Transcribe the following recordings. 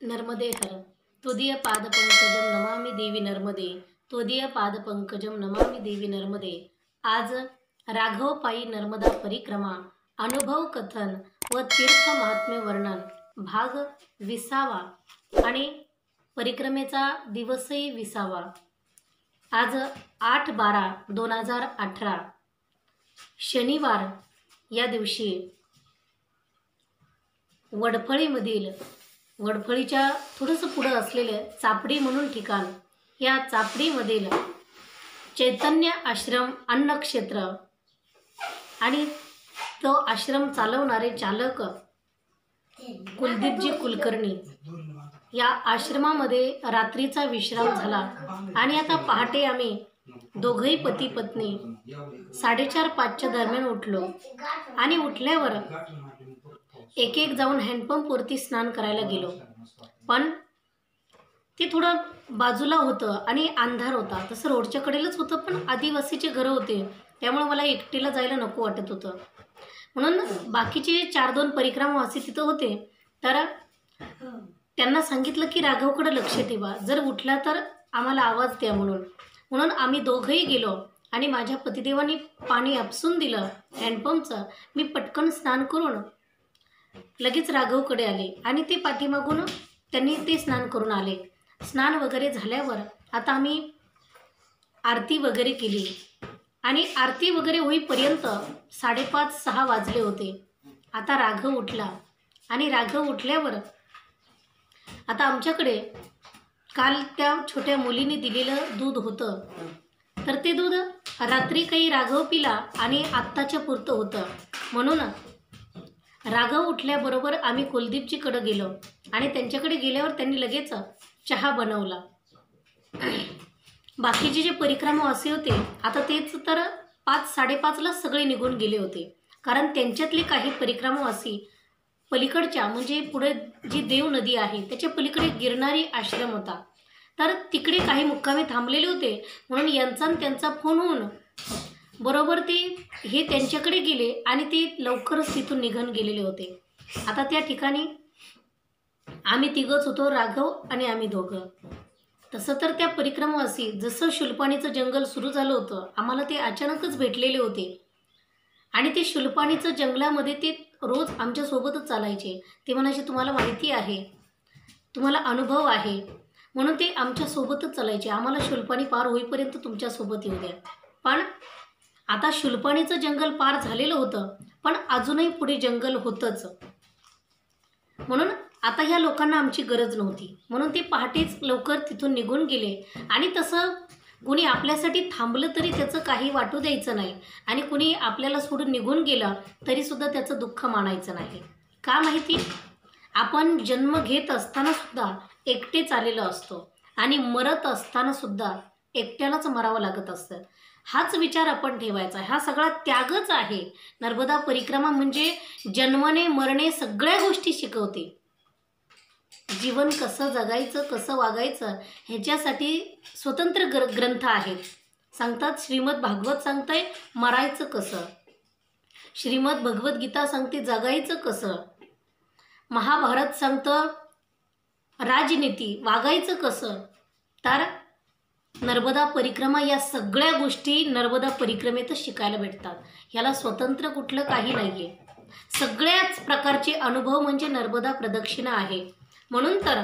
नर्मदे हर त्वदीय पादपंकजम नमामि देवी नर्मदे त्वदीय पादपंकजम नमामि देवी नर्मदे। आज राघव पायी नर्मदा परिक्रमा अनुभव कथन व तीर्थ महात्म्य वर्णन भाग 20वा आणि परिक्रमेचा दिवसही 20वा। आज 8/12/2018 शनिवार या दिवशी वडफळीच्या थोडंसं पुढं असलेलं चापडी म्हणून ठिकाण, या चापडीमधील चैतन्य आश्रम अन्नक्षेत्र आणि तो आश्रम चालवणारे चालक कुलदीपजी कुलकर्णी या आश्रमामध्ये रात्रीचा विश्राम झाला आणि आता पहाटे आम्ही दोघंही पती पत्नी 4:30-5च्या दरम्यान उठलो आणि उठल्यावर एक जाऊन हँडपंपवरती स्नान करायला गेलो। पण ते थोडं बाजूला होतं आणि अंधार होता, तसं रोडच्या कडेलाच होतं, पण आदिवासीचे घरं होते, त्यामुळे मला एकटीला जायला नको वाटत होतं। म्हणून बाकीचे 4-2 परिक्रमावासी तिथं होते, तर त्यांना सांगितलं की राघवकडे लक्ष ठेवा, जर उठला तर आम्हाला आवाज द्या म्हणून आम्ही दोघंही गेलो आणि माझ्या पतिदेवांनी पाणी आपसून दिलं हँडपंपचं। मी पटकन स्नान करून लगेच राघवकडे आले आणि ते पाठीमागून त्यांनी ते स्नान करून आले। स्नान वगैरे झाल्यावर आता आम्ही आरती वगैरे केली आणि आरती वगैरे होईपर्यंत 5:30-6 वाजले होते। आता राघव उठला आणि राघव उठल्यावर आता आमच्याकडे काल त्या छोट्या मुलीने दिलेलं दूध होतं, तर ते दूध रात्री काही राघव पिला आणि आत्ताच्या पुरतं होतं। म्हणून राघव उठल्याबरोबर आम्ही कुलदीपजीकडे गेलो आणि त्यांच्याकडे गेल्यावर त्यांनी लगेच चहा बनवला। बाकीचे जे परिक्रमावासी होते आता तेच तर 5-5:30ला सगळे निघून गेले होते, कारण त्यांच्यातले काही परिक्रमावासी पलीकडच्या म्हणजे पुढे जी देव नदी आहे त्याच्या पलीकडे गिरणारी आश्रम होता, तर तिकडे काही मुक्कामी थांबलेले होते। म्हणून यांचा आणि त्यांचा फोन होऊन बरोबर हे त्यांच्याकडे गेले आणि ते लवकरच तिथून निघून गेलेले होते। आता त्या ठिकाणी आम्ही तिघंच होतो, राघव आणि आम्ही दोघं। तसं तर त्या परिक्रमावासी जसं शुलपाणीचं जंगल सुरू झालं होतं, आम्हाला ते अचानकच भेटलेले होते आणि ते शुलपाणीचं जंगलामध्ये ते रोज आमच्यासोबतच चालायचे। ते म्हणायचे तुम्हाला माहिती आहे, तुम्हाला अनुभव आहे, म्हणून ते आमच्यासोबतच चालायचे। आम्हाला शुलपाणी पार होईपर्यंत तुमच्यासोबत येऊ द्या। पण आता शुलपाणीचं जंगल पार झालेलं होतं, पण अजूनही पुढे जंगल होतंच, म्हणून आता ह्या लोकांना आमची गरज नव्हती, म्हणून ते पहाटेच लवकर तिथून निघून गेले। आणि तसं कुणी आपल्यासाठी थांबलं तरी त्याचं काही वाटू द्यायचं नाही आणि कुणी आपल्याला सोडून निघून गेलं तरीसुद्धा त्याचं दुःख मानायचं नाही। का माहिती, आपण जन्म घेत असताना सुद्धा एकटेच आलेलो असतो आणि मरत असताना सुद्धा एकट्यालाच मरावं लागत असतं। हाच विचार आपण ठेवायचा, हा सगळा त्यागच आहे। नर्मदा परिक्रमा म्हणजे जन्मणे मरणे सगळ्या गोष्टी शिकवते। जीवन कसं जगायचं, कसं वागायचं ह्याच्यासाठी स्वतंत्र ग्रंथ आहेत। सांगतात श्रीमद भागवत सांगतंय मरायचं कसं, श्रीमद भगवद्गीता सांगते जगायचं कसं, महाभारत सांगतं राजनीती वागायचं कसं। तर नर्मदा परिक्रमा या सगळ्या गोष्टी नर्मदा परिक्रमेतच शिकायला भेटतात। याला स्वतंत्र कुठलं काही नाही आहे, सगळ्याच प्रकारचे अनुभव म्हणजे नर्मदा प्रदक्षिणा आहे। म्हणून तर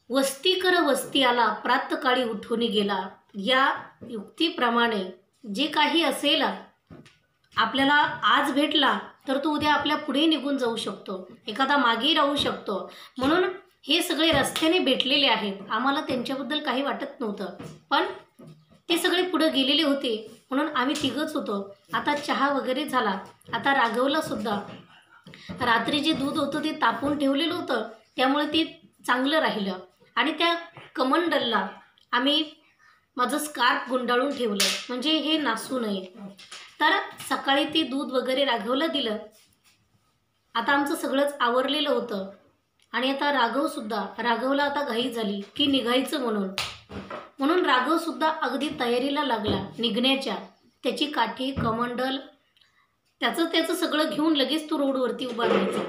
वस्ती कर वस्ती आला प्रातकाळी उठून गेला, या युक्तीप्रमाणे जे काही असेल आपल्याला आज भेटला तर तो उद्या आपल्या पुढे निघून जाऊ शकतो, एखादा मागे राहू शकतो। म्हणून हे सगळे रस्त्याने भेटलेले आहेत, आम्हाला त्यांच्याबद्दल काही वाटत नव्हतं, पण ते सगळे पुढे गेलेले होते म्हणून आम्ही तिघंच होतो। आता चहा वगैरे झाला, आता राघवला सुद्धा रात्री जे दूध होतं ते तापून ठेवलेलं होतं, त्यामुळे ते चांगलं राहिलं आणि त्या कमंडलला आम्ही माझं स्कार्फ गुंडाळून ठेवलं म्हणजे हे नासू नये। तर सकाळी ते दूध वगैरे राघवला दिलं। आता आमचं सगळंच आवरलेलं होतं आणि आता राघवला आता घाई झाली की निघायचं म्हणून राघवसुद्धा अगदी तयारीला लागला निघण्याच्या। त्याची काठी कमंडल त्याचं सगळं घेऊन लगेच तो रोडवरती उभा राहायचा।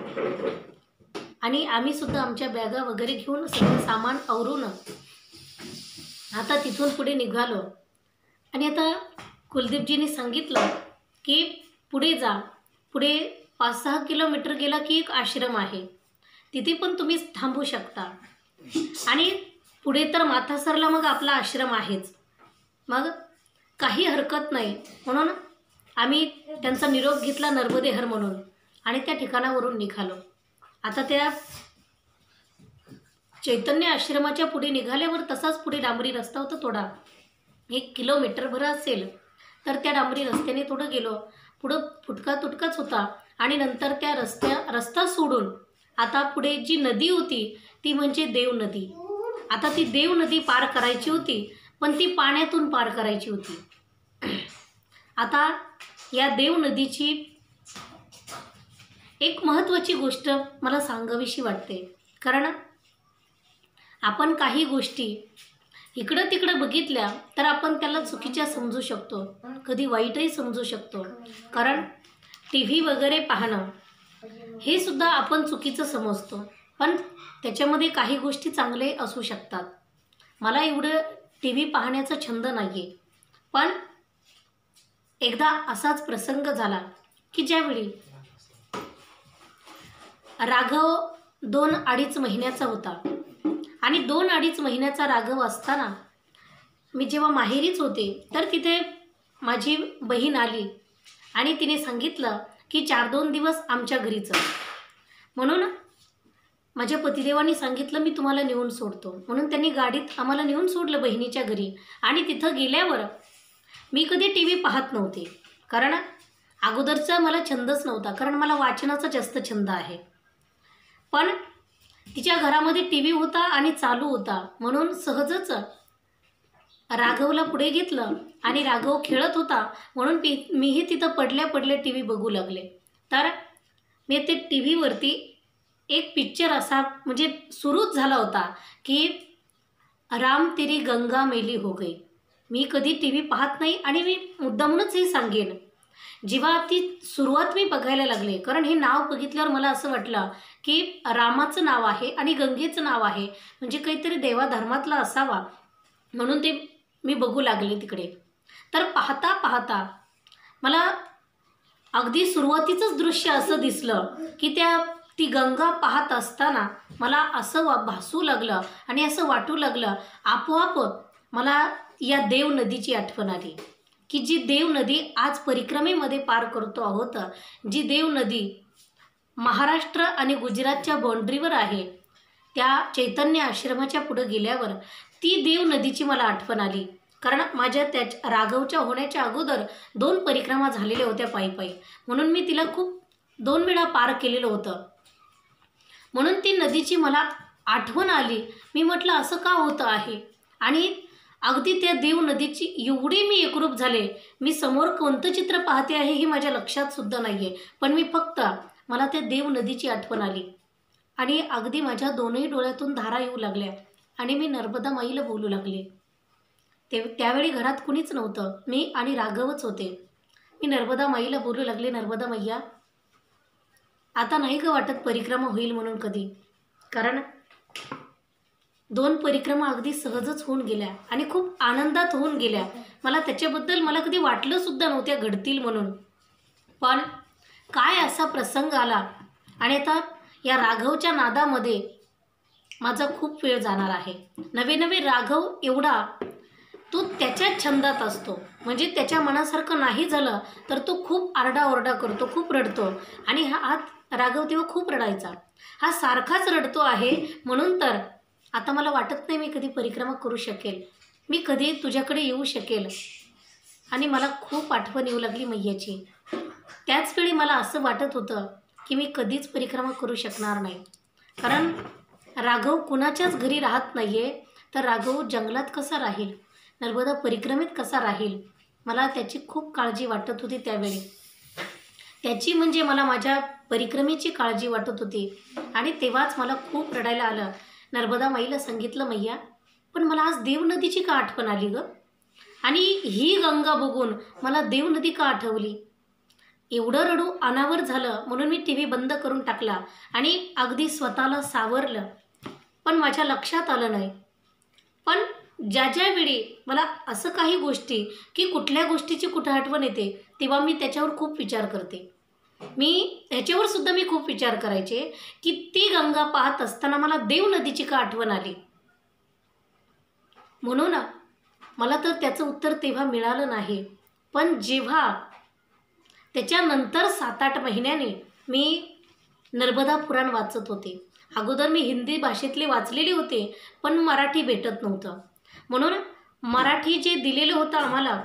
आणि आम्ही सुद्धा आमच्या बॅगा वगैरे घेऊन सगळं सामान आवरून आता तिथून पुढे निघालो. आणि आता कुलदीपजींनी सांगितलं की पुढे जा, पुढे 5-6 किलोमीटर गेला की एक आश्रम आहे, तिथे पण तुम्ही थांबू शकता. आणि पुढे तर माथासरला मग आपला आश्रम आहेच, मग काही हरकत नाही. म्हणून आम्ही त्यांचा निरोप घेतला नर्मदेहर म्हणून आणि त्या ठिकाणावरून निघालो. आता त्या चैतन्य आश्रमाच्या पुढे निघाल्यावर तसाच पुढे डांबरी रस्ता होता, थोडा 1 किलोमीटरभर असेल. तर त्या डांबरी रस्त्याने थोडं गेलो, पुढं फुटका तुटकाच होता. आणि नंतर त्या रस्ता सोडून आता पुढे जी नदी होती ती म्हणजे देव नदी. आता ती देव नदी पार करायची होती, पण ती पाण्यातून पार करायची होती. आता या देव नदीची एक महत्त्वाची गोष्ट मला सांगावीशी वाटते, कारण आपण काही गोष्टी इकडं तिकडं बघितल्या तर आपण त्याला चुकीच्या समजू शकतो, कधी वाईटही समजू शकतो. कारण टी व्ही वगैरे पाहणं हे सुद्धा आपण चुकीचं समजतो, पण त्याच्यामध्ये काही गोष्टी चांगले असू शकतात. मला एवढं टी व्ही पाहण्याचा छंद नाही आहे, पण एकदा असाच प्रसंग झाला की ज्यावेळी राघव 2-2.5 महिन्याचा होता. आणि 2-2.5 महिन्याचा राघव असताना मी जेव्हा माहेरीच होते तर तिथे माझी बहीण आली आणि तिने सांगितलं की 4-2 दिवस आमच्या घरी चल. म्हणून माझ्या पतिदेवांनी सांगितलं मी तुम्हाला नेऊन सोडतो, म्हणून त्यांनी गाडीत आम्हाला नेऊन सोडलं बहिणीच्या घरी. आणि तिथं गेल्यावर मी कधी टी व्ही पाहत नव्हते, कारण अगोदरचा मला छंदच नव्हता, कारण मला वाचनाचा जास्त छंद आहे. पण तिच्या घरामध्ये टी व्ही होता आणि चालू होता, म्हणून सहजच राघवला पुढे घेतलं आणि राघव खेळत होता, म्हणून मीही तिथं पडल्या टी व्ही बघू लागले. तर मी ते टी व्हीवरती एक पिक्चर असा म्हणजे सुरूच झाला होता की राम तेरी गंगा मैली हो गई. मी कधी टी व्ही पाहत नाही आणि मी मुद्दामूनच हे सांगेन, जेव्हा ती सुरुवात मी बघायला लागले, कारण हे नाव बघितल्यावर मला असं वाटलं की रामाचं नाव आहे आणि गंगेचं नाव आहे, म्हणजे काहीतरी देवाधर्मातला असावा, म्हणून ते मी बघू लागले तिकडे. तर पाहता पाहता मला अगदी सुरुवातीचंच दृश्य असं दिसलं की ती गंगा पाहत असताना मला असं भासू लागलं आणि असं वाटू लागलं, आपोआप मला या देव नदीची आठवण आली की जी देव नदी आज परिक्रमेमध्ये पार करतो आहोत, जी देव नदी महाराष्ट्र आणि गुजरातच्या बाउंड्रीवर आहे, त्या चैतन्य आश्रमाच्या पुढे गेल्यावर ती देव नदीची मला आठवण आली. कारण माझ्या राघवच्या होण्याच्या अगोदर 2 परिक्रमा झालेल्या होत्या पायी, म्हणून मी तिला खूप 2 वेळा पार केलेलं होतं, म्हणून ती नदीची मला आठवण आली. मी म्हटलं असं का होतं आहे, आणि अगदी त्या देव नदीची एवढी मी एकरूप झाले. मी समोर कोणतं चित्र पाहते आहे हे माझ्या लक्षात सुद्धा नाही आहे, पण मी फक्त मला त्या देव नदीची आठवण आली आणि अगदी माझ्या दोनही डोळ्यातून धारा येऊ लागल्या आणि मी नर्मदा माईला बोलू लागले. त्यावेळी घरात कुणीच नव्हतं, मी आणि राघवच होते. मी नर्मदा माईला बोलू लागले, नर्मदा मैया आता नाही का वाटत परिक्रमा होईल म्हणून कधी, कारण 2 परिक्रमा अगदी सहजच होऊन गेल्या आणि खूप आनंदात होऊन गेल्या. मला त्याच्याबद्दल मला कधी वाटलं सुद्धा नव्हत्या घडतील म्हणून, पण काय असा प्रसंग आला. आणि आता या राघवच्या नादामध्ये माझा खूप वेळ जाणार आहे. नवे राघव एवढा तो त्याच्या छंदात असतो, म्हणजे त्याच्या मनासारखं नाही झालं तर तो खूप आरडाओरडा करतो, खूप रडतो. आणि हा राघव तेव्हा खूप रडायचा, हा सारखाच रडतो आहे. म्हणून तर आता मला वाटत नाही मी कधी परिक्रमा करू शकेल, मी कधी तुझ्याकडे येऊ शकेल. आणि मला खूप आठवण येऊ लागली मैयाची. त्याचवेळी मला असं वाटत होतं की मी कधीच परिक्रमा करू शकणार नाही, कारण राघव कुणाच्याच घरी राहत नाही आहे, तर राघव जंगलात कसा राहील, नर्मदा परिक्रमेत कसा राहील. मला त्याची खूप काळजी वाटत होती त्यावेळी, त्याची म्हणजे मला माझ्या परिक्रमेची काळजी वाटत होती. आणि तेव्हाच मला खूप रडायला आलं. नर्मदा माईला सांगितलं, मैया पण मला आज देव नदीची का आठवण आली गं, आणि ही गंगा बघून मला देव नदी का आठवली. एवढं रडू अनावर झालं म्हणून मी टी व्ही बंद करून टाकला आणि अगदी स्वतःला सावरलं. पण माझ्या लक्षात आलं नाही. पण ज्या वेळी मला असं काही गोष्टी की कुठल्या गोष्टीची कुठं आठवण येते तेव्हा मी त्याच्यावर खूप विचार करते. ह्याच्यावर सुद्धा मी खूप विचार करायचे की ती गंगा पाहत असताना मला देव नदीची का आठवण आली. म्हणून मला तर त्याचं उत्तर तेव्हा मिळालं नाही. पण जेव्हा त्याच्यानंतर 7-8 महिन्याने मी नर्मदा पुराण वाचत होते. अगोदर मी हिंदी भाषेतले वाचलेले होते पण मराठी भेटत नव्हतं. म्हणून मराठी जे दिलेलं होतं आम्हाला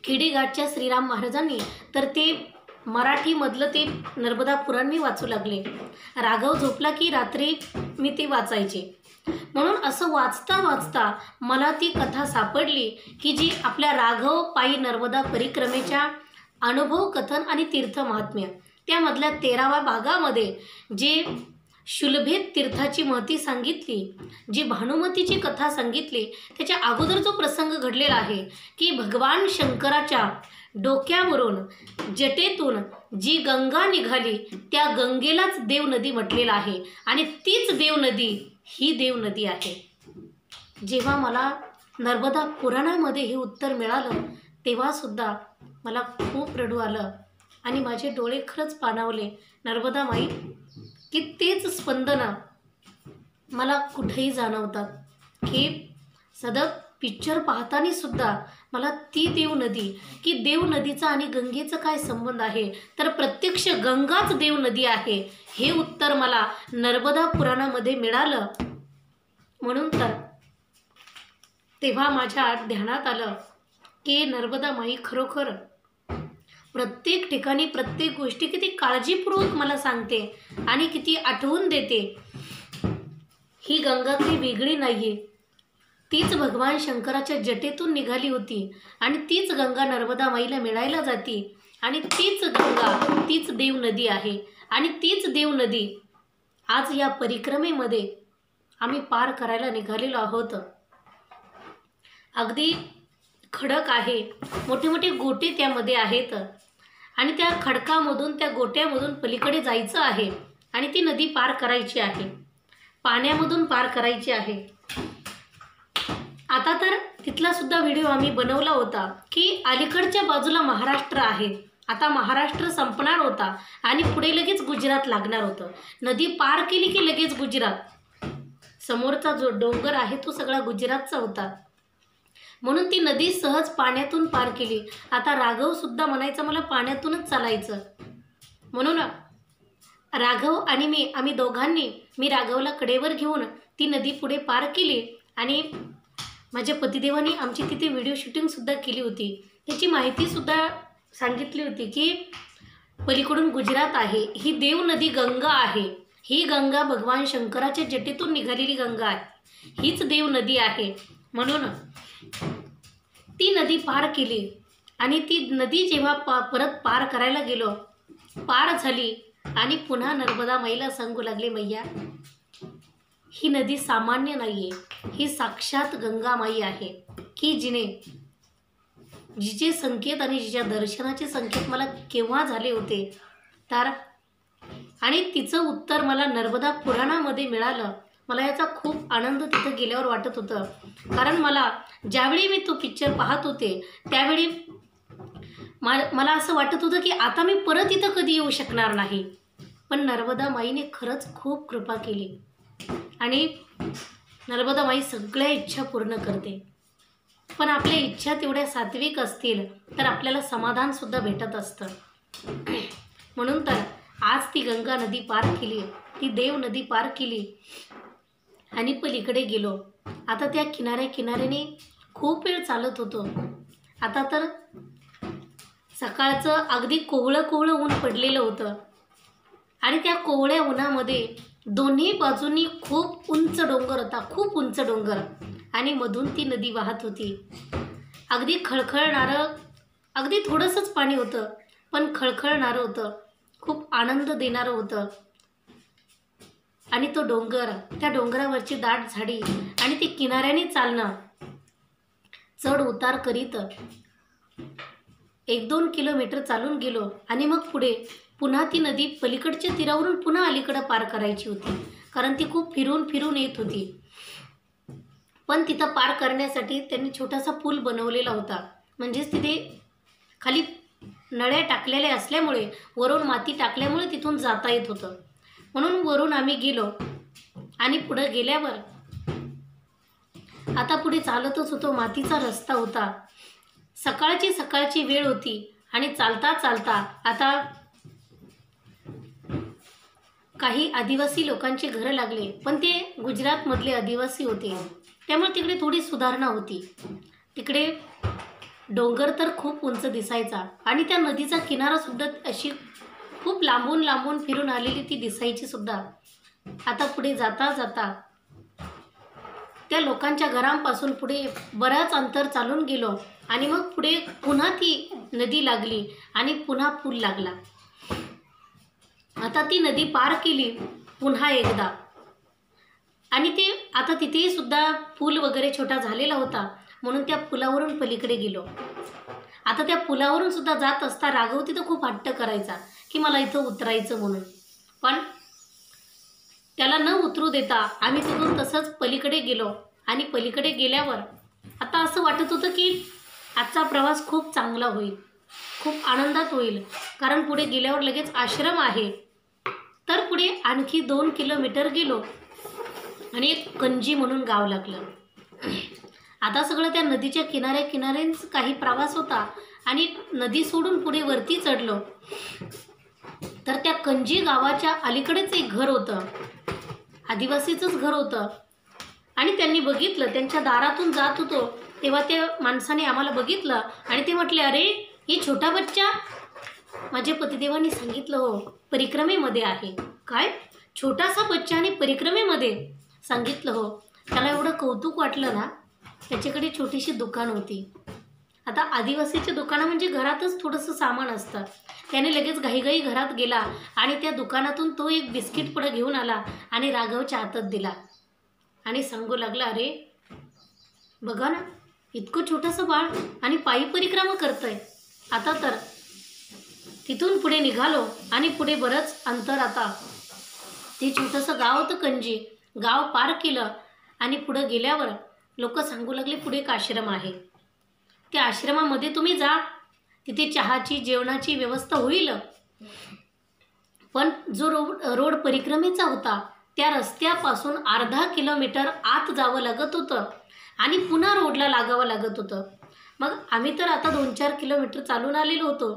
खेडेगाठच्या श्रीराम महाराजांनी, तर ते मराठीमधलं ते नर्मदा पुराण मी वाचू लागले. राघव झोपला की रात्री मी ते वाचायचे. म्हणून असं वाचता वाचता मला ती कथा सापडली की जी आपल्या राघव पायी नर्मदा परिक्रमेच्या अनुभव कथन आणि तीर्थ महात्म्य त्यामधल्या 13व्या भागामध्ये जे शुलभेत तीर्थाची महती सांगितली, जी भानुमतीची कथा सांगितली, त्याच्या अगोदर जो प्रसंग घडलेला आहे की भगवान शंकराच्या डोक्यावरून जटेतून जी गंगा निघाली त्या गंगेलाच देव नदी म्हटलेलं आहे आणि तीच देव नदी ही देव नदी आहे. जेव्हा मला नर्मदा पुराणामध्ये हे उत्तर मिळालं तेव्हासुद्धा मला खूप रडू आलं आणि माझे डोळे खरंच पाणावले. नर्मदा माई की तेच स्पंदन मला कुठेही जाणवतात की सतत पिक्चर पाहताना सुद्धा मला ती देव नदी की देव नदीचा आणि गंगेचा काय संबंध आहे, तर प्रत्यक्ष गंगाच देव नदी आहे हे उत्तर मला नर्मदा पुराणामध्ये मिळालं. म्हणून तर तेव्हा माझ्या ध्यानात आलं की नर्मदा माई खरोखर प्रत्येक ठिकाणी प्रत्येक गोष्टी किती काळजीपूर्वक मला सांगते आणि किती आठवून देते. ही गंगा काही वेगळी नाही आहे, तीच भगवान शंकराच्या जटेतून निघाली होती आणि तीच गंगा नर्मदा माईला मिळायला जाते आणि तीच गंगा तीच देव नदी आहे आणि तीच देव नदी आज या परिक्रमेमध्ये आम्ही पार करायला निघालेलो आहोत. अगदी खडक आहे, मोठे मोठे गोटे त्यामध्ये आहेत आणि त्या खडकामधून त्या गोट्यामधून पलीकडे जायचं आहे आणि ती नदी पार करायची आहे, पाण्यामधून पार करायची आहे. आता तर तिथला सुद्धा व्हिडिओ आम्ही बनवला होता की अलीकडच्या बाजूला महाराष्ट्र आहे. आता महाराष्ट्र संपणार होता आणि पुढे लगेच गुजरात लागणार होतं. नदी पार केली की लगेच गुजरात. समोरचा जो डोंगर आहे तो सगळा गुजरातचा होता. म्हणून ती नदी सहज पाण्यातून पार केली. आता राघव सुद्धा म्हणायचं मला पाण्यातूनच चालायचं. म्हणून राघव आणि आम्ही दोघांनी मी राघवला कडेवर घेऊन ती नदी पुढे पार केली आणि माझ्या पतिदेवाने आमची तिथे व्हिडिओ शूटिंगसुद्धा केली होती. त्याची माहितीसुद्धा सांगितली होती की पलीकडून गुजरात आहे, ही देव नदी गंगा आहे, ही गंगा भगवान शंकराच्या जटेतून निघालेली गंगा आहे, हीच देव नदी आहे. म्हणून ती नदी पार केली आणि ती नदी जेव्हा परत पार करायला गेलो, पार झाली आणि पुन्हा नर्मदा माईला सांगू लागले, मैया ही नदी सामान्य नाही आहे, ही साक्षात गंगा माई आहे की जिचे संकेत आणि जिच्या दर्शनाचे संकेत मला केव्हा झाले होते. तर आणि तिचं उत्तर मला नर्मदा पुराणामध्ये मिळालं. मला याचा खूप आनंद तिथं गेल्यावर वाटत होतं. कारण मला ज्यावेळी मी तो पिक्चर पाहत होते त्यावेळी मला असं वाटत होतं की आता मी परत इथं कधी येऊ शकणार नाही. पण नर्मदा माईने खरंच खूप कृपा केली आणि नर्मदा माई सगळ्या इच्छा पूर्ण करते. पण आपल्या इच्छा तेवढ्या सात्विक असतील तर आपल्याला समाधानसुद्धा भेटत असतं. म्हणून तर आज ती गंगा नदी पार केली, ती देव नदी पार केली आणि पलीकडे गेलो. आता त्या किनाऱ्याने खूप वेळ चालत होतो. आता तर सकाळचं अगदी कोवळं ऊन पडलेलं होतं आणि त्या कोवळ्या उन्हामध्ये दोन्ही बाजूंनी खूप उंच डोंगर होता, खूप उंच डोंगर आणि मधून ती नदी वाहत होती. अगदी खळखळणारं, अगदी थोडंसंच पाणी होतं पण खळखळणारं होतं, खूप आनंद देणारं होतं. आणि तो डोंगर, त्या डोंगरावरची दाट झाडी आणि ती किनाऱ्याने चालणं, चढ उतार करीत 1-2 किलोमीटर चालून गेलो आणि मग पुढे पुन्हा ती नदी पलीकडच्या तीरावरून पुन्हा अलीकडं पार करायची होती, कारण ती खूप फिरून फिरून येत होती. पण तिथं पार करण्यासाठी त्यांनी छोटासा पूल बनवलेला होता. म्हणजेच तिथे खाली नळ्या टाकलेल्या असल्यामुळे, वरून माती टाकल्यामुळे तिथून जाता येत होतं. म्हणून वरून आम्ही गेलो आणि पुढं गेल्यावर आता पुढे चालतच होतो. मातीचा रस्ता होता. सकाळची वेळ होती आणि चालता चालता आता काही आदिवासी लोकांचे घरं लागले, पण ते गुजरातमधले आदिवासी होते, त्यामुळे तिकडे थोडी सुधारणा होती. तिकडे डोंगर तर खूप उंच दिसायचा आणि त्या नदीचा किनारासुद्धा अशी खूप लांबून लांबून फिरून आलेली ती दिसायची सुद्धा. आता पुढे जाता जाता त्या लोकांच्या घरांपासून पुढे बराच अंतर चालून गेलो आणि मग पुढे पुन्हा ती नदी लागली आणि पुन्हा पूल लागला. आता ती नदी पार केली पुन्हा एकदा आणि ते आता तिथेही सुद्धा पूल वगैरे छोटा झालेला होता, म्हणून त्या पुलावरून पलीकडे गेलो. आता त्या पुलावरून सुद्धा जात असता राघव तिथं खूप हट्ट करायचा की मला इथं उतरायचं म्हणून, पण त्याला न उतरू देता आम्ही तिथून तसंच पलीकडे गेलो. आणि पलीकडे गेल्यावर आता असं वाटत होतं की आजचा प्रवास खूप चांगला होईल, खूप आनंदात होईल, कारण पुढे गेल्यावर लगेच आश्रम आहे. तर पुढे आणखी 2 किलोमीटर गेलो आणि एक कंजी म्हणून गाव लागलं. आता सगळं त्या नदीच्या किनाऱ्याच काही प्रवास होता आणि नदी सोडून पुढे वरती चढलो तर त्या कंजी गावाच्या अलीकडेच एक घर होतं, आदिवासीचंच घर होतं. आणि त्यांनी बघितलं, त्यांच्या दारातून जात होतो तेव्हा त्या माणसाने आम्हाला बघितलं आणि ते म्हटले, अरे ही छोटा बच्चा. माझ्या पतिदेवांनी सांगितलं, हो परिक्रमेमध्ये आहे. काय छोटासा बच्चा आणि परिक्रमेमध्ये? सांगितलं हो. त्याला एवढं कौतुक वाटलं ना. त्याच्याकडे छोटीशी दुकान होती. आता आदिवासीचे दुकानं म्हणजे घरातच थोडंसं सामान असतं. त्याने लगेच घाईघाई घरात गेला आणि त्या दुकानातून तो एक बिस्किट पुडा घेऊन आला आणि राघवच्या हातात दिला आणि सांगू लागला, अरे बघा ना, इतकं छोटंसं बाळ आणि पायी परिक्रमा करतंय. आता तर तिथून पुढे निघालो आणि पुढे बरंच अंतर. आता ते छोटंसं गाव होतं कंजी, गाव पार केलं आणि पुढं गेल्यावर लोक सांगू लागले, पुढे एक आश्रम आहे, त्या आश्रमामध्ये तुम्ही जा, तिथे चहाची जेवणाची व्यवस्था होईल. पण जो रोड परिक्रमेचा होता त्या रस्त्यापासून अर्धा किलोमीटर आत जावं लागत होतं आणि पुन्हा रोडला लागावं लागत होतं. मग आम्ही तर आता 2-4 किलोमीटर चालून आलेलो होतो.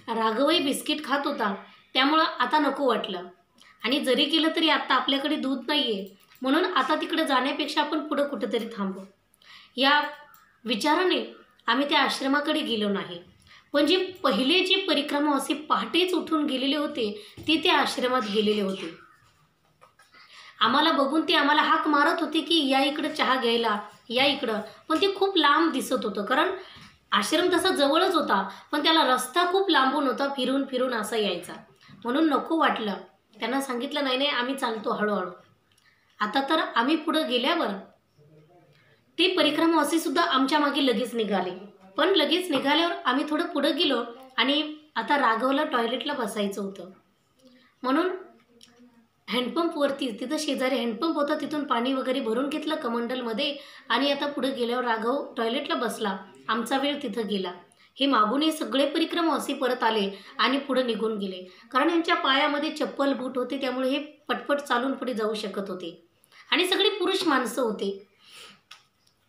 राघवही बिस्किट खात होता, त्यामुळं आता नको वाटलं. आणि जरी केलं तरी आता आपल्याकडे दूध नाही आहे, म्हणून आता तिकडे जाण्यापेक्षा आपण पुढं कुठेतरी थांबू या विचाराने आम्ही त्या आश्रमाकडे गेलो नाही. पण जे पहिले जे परिक्रमावासी पहाटेच उठून गेलेले होते ते त्या आश्रमात गेलेले होते. आम्हाला बघून ते आम्हाला हाक मारत होते की या इकडं चहा घ्यायला, या इकडं. पण ते खूप लांब दिसत होतं, कारण आश्रम तसा जवळच होता, पण त्याला रस्ता खूप लांबून होता, फिरून फिरून असा यायचा. म्हणून नको वाटलं. त्यांना सांगितलं, नाही नाही आम्ही चालतो हळूहळू. आता तर आम्ही पुढं गेल्यावर ते परिक्रमावासी सुद्धा आमच्या मागे लगेच निघाले. पण लगेच निघाल्यावर आम्ही थोडं पुढं गेलो आणि आता राघवला टॉयलेटला बसायचं होतं, म्हणून हँडपंपवरती, तिथं शेजारी हँडपंप होता, तिथून पाणी वगैरे भरून घेतलं कमंडलमध्ये आणि आता पुढे गेल्यावर राघव टॉयलेटला बसला. आमचा वेळ तिथं गेला. हे मागून हे सगळे परिक्रमावासी परत आले आणि पुढे निघून गेले, कारण यांच्या पायामध्ये चप्पल बूट होते, त्यामुळे हे पटपट चालून पुढे जाऊ शकत होते आणि सगळे पुरुष माणसं होते,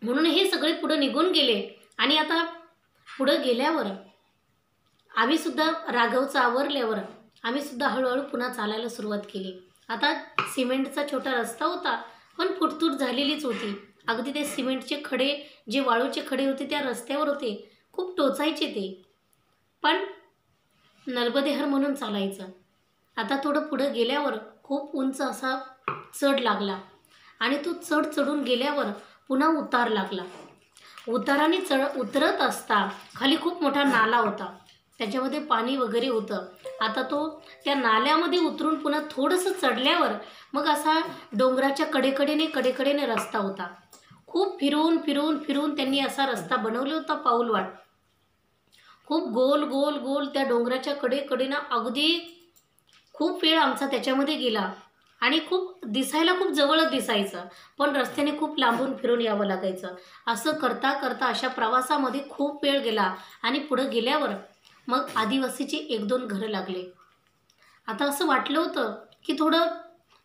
म्हणून हे सगळे पुढे निघून गेले. आणि आता पुढे गेल्यावर आम्ही सुद्धा राघवचं आवरल्यावर आम्ही सुद्धा हळूहळू पुन्हा चालायला सुरुवात केली. आता सिमेंटचा छोटा रस्ता होता, पण फुटतूट झालेलीच होती. अगदी ते सिमेंटचे खडे, जे वाळूचे खडे होते त्या रस्त्यावर होते, खूप टोचायचे ते, पण नर्मदेहर म्हणून चालायचं. आता थोडं पुढं गेल्यावर खूप उंच असा चढ लागला आणि तो चढ चढून गेल्यावर पुन्हा उतार लागला. उताराने उतरत असता खाली खूप मोठा नाला होता, त्याच्यामध्ये पाणी वगैरे होतं. आता तो त्या नाल्यामध्ये उतरून पुन्हा थोडंसं चढल्यावर मग असा डोंगराच्या कडेकडेने रस्ता होता. खूप फिरून फिरून फिरून त्यांनी असा रस्ता बनवला होता पाऊलवाट. खूप गोल गोल गोल त्या डोंगराच्या कडेकडेनं अगदी खूप वेळ आमचा त्याच्यामध्ये गेला आणि खूप दिसायला खूप जवळच दिसायचं, पण रस्त्याने खूप लांबून फिरून यावं लागायचं. असं करता करता अशा प्रवासामध्ये खूप वेळ गेला आणि पुढं गेल्यावर मग आदिवासीची 1-2 घरं लागले. आता असं वाटलं होतं की थोडं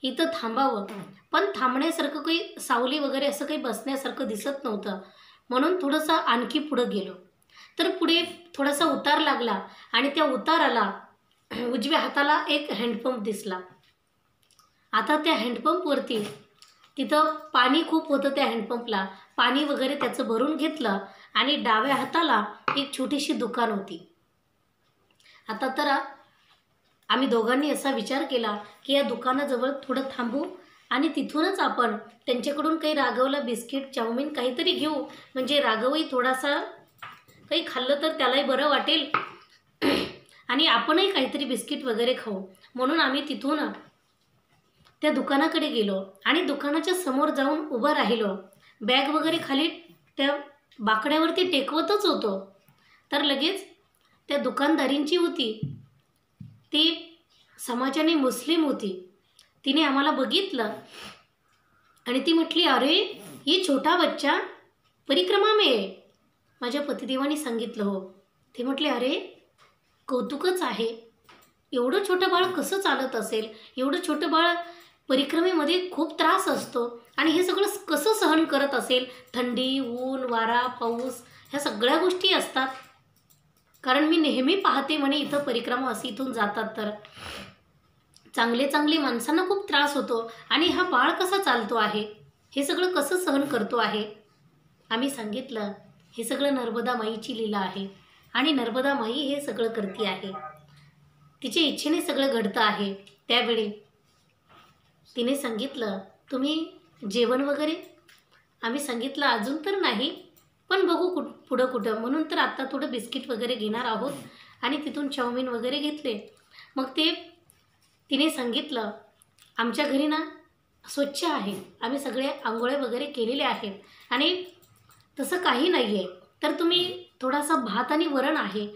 इथं थांबावं, पण थांबण्यासारखं काही सावली वगैरे असं काही बसण्यासारखं दिसत नव्हतं. म्हणून थोडंसं आणखी पुढं गेलो. तर पुढे थोडासा उतार लागला आणि त्या उताराला उजव्या हाताला एक हँडपंप दिसला. आता त्या हँडपंपवरती तिथं पाणी खूप होतं. त्या हँडपंपला पाणी वगैरे त्याचं भरून घेतलं आणि डाव्या हाताला एक छोटीशी दुकान होती. आता तर आम्ही दोघांनी असा विचार केला की या दुकानाजवळ थोडं थांबू आणि तिथूनच आपण त्यांच्याकडून काही राघवला बिस्किट चाऊमिन काहीतरी घेऊ, म्हणजे राघवही थोडासा काही खाल्लं तर त्यालाही बरं वाटेल आणि आपणही काहीतरी बिस्किट वगैरे खाऊ. म्हणून आम्ही तिथून त्या दुकानाकडे गेलो आणि दुकानाच्या समोर जाऊन उभं राहिलो. बॅग वगैरे खाली त्या बाकड्यावरती टेकवतच होतो, तर लगेच त्या दुकानदारींची होती, ती समाजाने मुस्लिम होती. तिने आम्हाला बघितलं आणि ती म्हटली, अरे ये छोटा बच्चा परिक्रमा में आहे. माझ्या पतिदेवाने सांगितलं हो. ते म्हटले, अरे कौतुकच आहे, एवढं छोटं बाळ कसं चालत असेल, एवढं छोटं बाळ परिक्रमेमध्ये खूप त्रास असतो आणि हे सगळं कसं सहन करत असेल. थंडी, ऊन, वारा, पाऊस ह्या सगळ्या गोष्टी असतात. कारण मी नेहमी पाहते म्हणे इथं परिक्रमा अशी इथून जातात तर चांगले चांगले माणसांना खूप त्रास होतो आणि हा बाळ कसा चालतो आहे, हे सगळं कसं सहन करतो आहे. आम्ही सांगितलं, हे सगळं नर्मदा माईची लीला आहे आणि नर्मदा माई हे सगळं करते आहे, तिच्या इच्छेने सगळं घडतं आहे. त्यावेळी तिने सांगितलं, तुम्ही जेवण वगैरे? आम्ही सांगितलं, अजून तर नाही, पण बघू पुढं कुठं. म्हणून तर आत्ता थोडं बिस्किट वगैरे घेणार आहोत आणि तिथून चाऊमिन वगैरे घेतले. मग तिने सांगितलं, आमच्या घरी ना स्वच्छ आहे, आम्ही सगळे आंघोळे वगैरे केलेले आहेत आणि तसं काही नाही आहे, तर तुम्ही थोडासा भात आणि वरण आहे,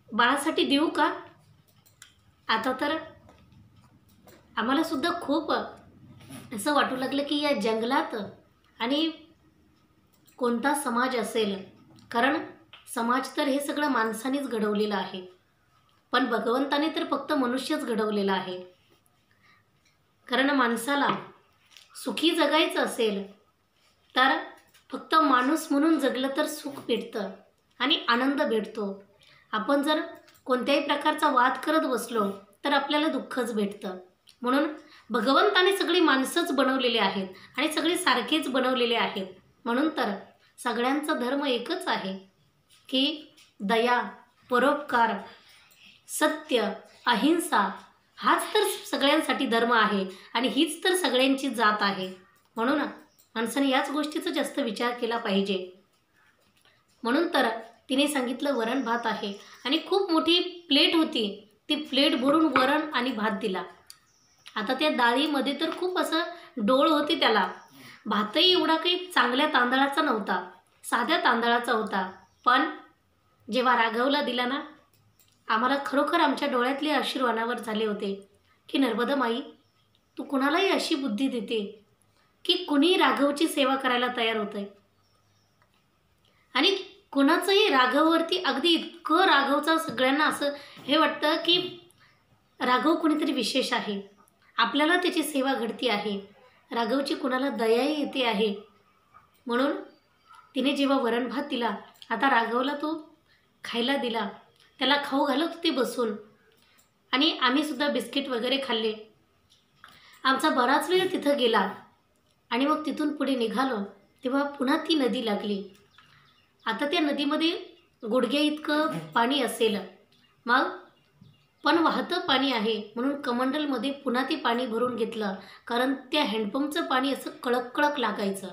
बाळासाठी देऊ का? आता तर आम्हाला सुद्धा खूप असं वाटू लागलं की या जंगलात आणि कोणता समाज असेल, कारण समाज तर हे सगळं माणसानेच घडवलेलं आहे, पण भगवंताने तर फक्त मनुष्यच घडवलेला आहे. कारण माणसाला सुखी जगायचं असेल तर फक्त माणूस म्हणून जगलं तर सुख भेटतं आणि आनंद भेटतो. आपण जर कोणत्याही प्रकारचा वाद करत बसलो तर आपल्याला दुःखच भेटतं. म्हणून भगवंताने सगळी माणसंच बनवलेले आहेत आणि सगळे सारखेच बनवलेले आहेत. म्हणून तर सगळ्यांचा धर्म एकच आहे की दया, परोपकार, सत्य, अहिंसा हाच तर सगळ्यांसाठी धर्म आहे आणि हीच तर सगळ्यांची जात आहे. म्हणून माणसाने याच गोष्टीचा जास्त विचार केला पाहिजे. म्हणून तर तिने सांगितलं, वरण भात आहे आणि खूप मोठी प्लेट होती, ती प्लेट भरून वरण आणि भात दिला. आता त्या डाळीमध्ये तर खूप असं डोळ होते त्याला. भातही एवढा काही चांगल्या तांदळाचा नव्हता, साध्या तांदळाचा होता. पण जेव्हा राघवला दिला ना, आम्हाला खरोखर आमच्या डोळ्यातले अश्रू अनावर झाले होते की नर्मदा माई, तू कुणालाही अशी बुद्धी देते की कुणी राघवची सेवा करायला तयार होतंय आणि कुणाचंही राघववरती अगदी इतकं राघवचं सगळ्यांना असं हे वाटतं की राघव कुणीतरी विशेष आहे, आपल्याला त्याची सेवा घडती आहे, राघवची कुणाला दयाही येते आहे. म्हणून तिने जेव्हा वरण भात दिला, आता राघवला तो खायला दिला, त्याला खाऊ घालत होते बसून आणि आम्ही सुद्धा बिस्किट वगैरे खाल्ले. आमचा बराच वेळ तिथं गेला आणि मग तिथून पुढे निघालो तेव्हा पुन्हा ती नदी लागली. आता त्या नदीमध्ये गुडघ्या इतकं पाणी असेल, मग पण वाहतं पाणी आहे म्हणून कमंडलमध्ये पुन्हा ते पाणी भरून घेतलं, कारण त्या हँडपंपचं पाणी असं कळक कळक लागायचं,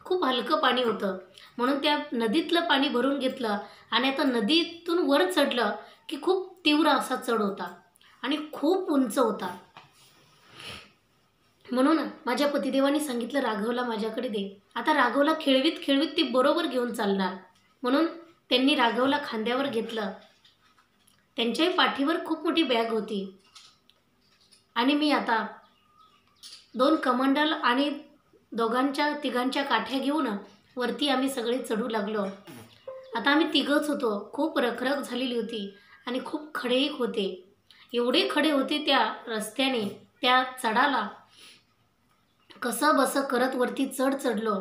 खूप हलकं पाणी होतं. म्हणून त्या नदीतलं पाणी भरून घेतलं आणि आता नदीतून वर चढलं की खूप तीव्र असा चढ होता आणि खूप उंच होता. म्हणून माझ्या पतिदेवाने सांगितलं, राघवला माझ्याकडे दे. आता राघवला खेळवीत खेळवीत ती बरोबर घेऊन चालणार, म्हणून त्यांनी राघवला खांद्यावर घेतलं त्यांच्याही पाठीवर खूप मोठी बॅग होती आणि मी आता 2 कमंडल आणि तिघांच्या काठ्या घेऊन वरती आम्ही सगळे चढू लागलो. आता आम्ही तिघंच होतो. खूप रखरख झालेली होती आणि खूप खडे होते. एवढे खडे होते त्या रस्त्याने. त्या चढाला कसं बसं करत वरती चढलो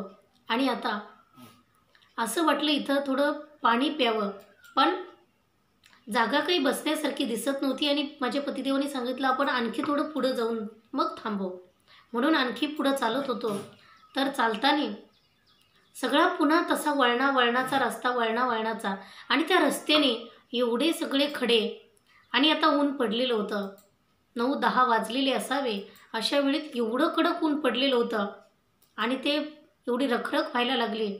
आणि आता असं वाटलं इथं थोडं पाणी प्यावं, पण जागा काही बसण्यासारखी दिसत नव्हती आणि माझ्या पतिदेवाने सांगितलं आपण आणखी थोडं पुढं जाऊन मग थांबू. म्हणून आणखी पुढं चालत होतो. तर चालताना सगळा पुन्हा तसा वळणाचा रस्ता वळणाचा आणि त्या रस्त्याने एवढे सगळे खडे आणि आता ऊन पडलेलं होतं. 9-10 वाजलेले असावे. अशा वेळेत एवढं कडक ऊन पडलेलं होतं आणि ते एवढी रखरख व्हायला लागली.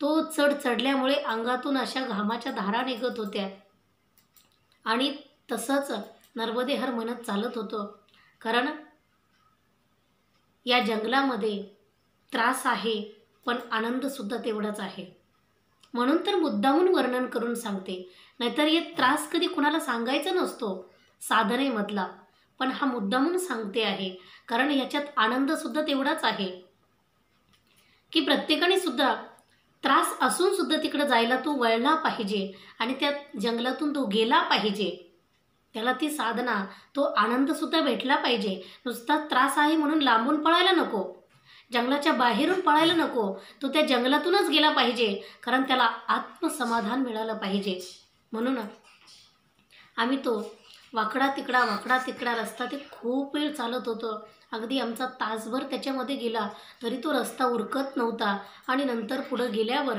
तो चढल्यामुळे अंगातून अशा घामाच्या धारा निघत होत्या आणि तसंच नर्मदे हर म्हणत चालत होतो. कारण या जंगलामध्ये त्रास आहे, पण आनंदसुद्धा तेवढाच आहे. म्हणून तर मुद्दामून वर्णन करून सांगते. नाहीतर हे त्रास कधी कुणाला सांगायचा नसतो साधनेमधला, पण हा मुद्दामून सांगते आहे. कारण याच्यात आनंदसुद्धा तेवढाच आहे की प्रत्येकाने सुद्धा त्रास असून सुद्धा तिकडं जायला तो वळला पाहिजे आणि त्या जंगलातून तो गेला पाहिजे. त्याला ती साधना, तो आनंदसुद्धा भेटला पाहिजे. नुसता त्रास आहे म्हणून लांबून पळायला नको, जंगलाच्या बाहेरून पळायला नको. तो त्या जंगलातूनच गेला पाहिजे, कारण त्याला आत्मसमाधान मिळालं पाहिजे. म्हणून आम्ही तो वाकडा तिकडा रस्ता ते खूप वेळ चालत होतो. अगदी आमचा तासभर त्याच्यामध्ये गेला तरी तो रस्ता उरकत नव्हता. आणि नंतर पुढं गेल्यावर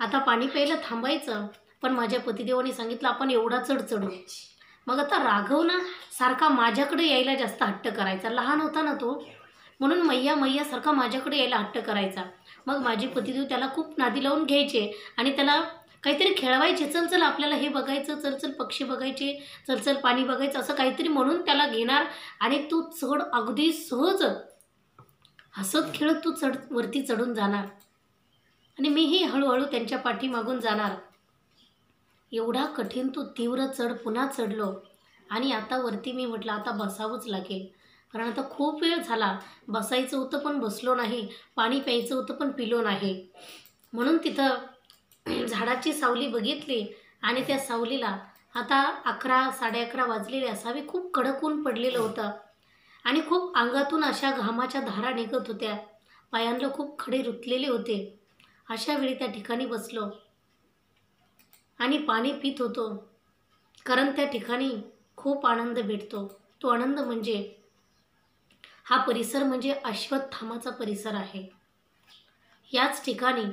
आता पाणी प्यायला थांबायचं, पण माझ्या पतिदेवाने सांगितलं आपण एवढा चढू. मग आता राघव ना सारखा माझ्याकडे यायला जास्त हट्ट करायचा. लहान होता ना तो, म्हणून मैया सारखा माझ्याकडे यायला हट्ट करायचा. मग माझे पतिदेव त्याला खूप नादी लावून घ्यायचे आणि त्याला काहीतरी खेळवायचे. चल आपल्याला हे बघायचं, चल पक्षी बघायचे, चल पाणी बघायचं, असं काहीतरी म्हणून त्याला घेणार आणि तू चढ अगदी सहज हसत खेळत तू वरती चढून जाणार आणि मीही हळूहळू त्यांच्या पाठीमागून जाणार. एवढा कठीण तो तीव्र चढ पुन्हा चढलो आणि आता वरती मी म्हटलं आता बसावंच लागेल, कारण आता खूप वेळ झाला. बसायचं होतं पण बसलो नाही, पाणी प्यायचं होतं पण पिलो नाही. म्हणून तिथं झाडाची सावली बघितली आणि त्या सावलीला आता 11-11:30 वाजलेले असावे. खूप कडक ऊन पडलेलं होतं आणि खूप अंगातून अशा घामाच्या धारा निघत होत्या. पायांना खूप खडे रुतलेले होते. अशा वेळी त्या ठिकाणी बसलो आणि पाणी पित होतो, कारण त्या ठिकाणी खूप आनंद भेटतो. तो आनंद म्हणजे हा परिसर म्हणजे अश्वत्थामाचा परिसर आहे. याच ठिकाणी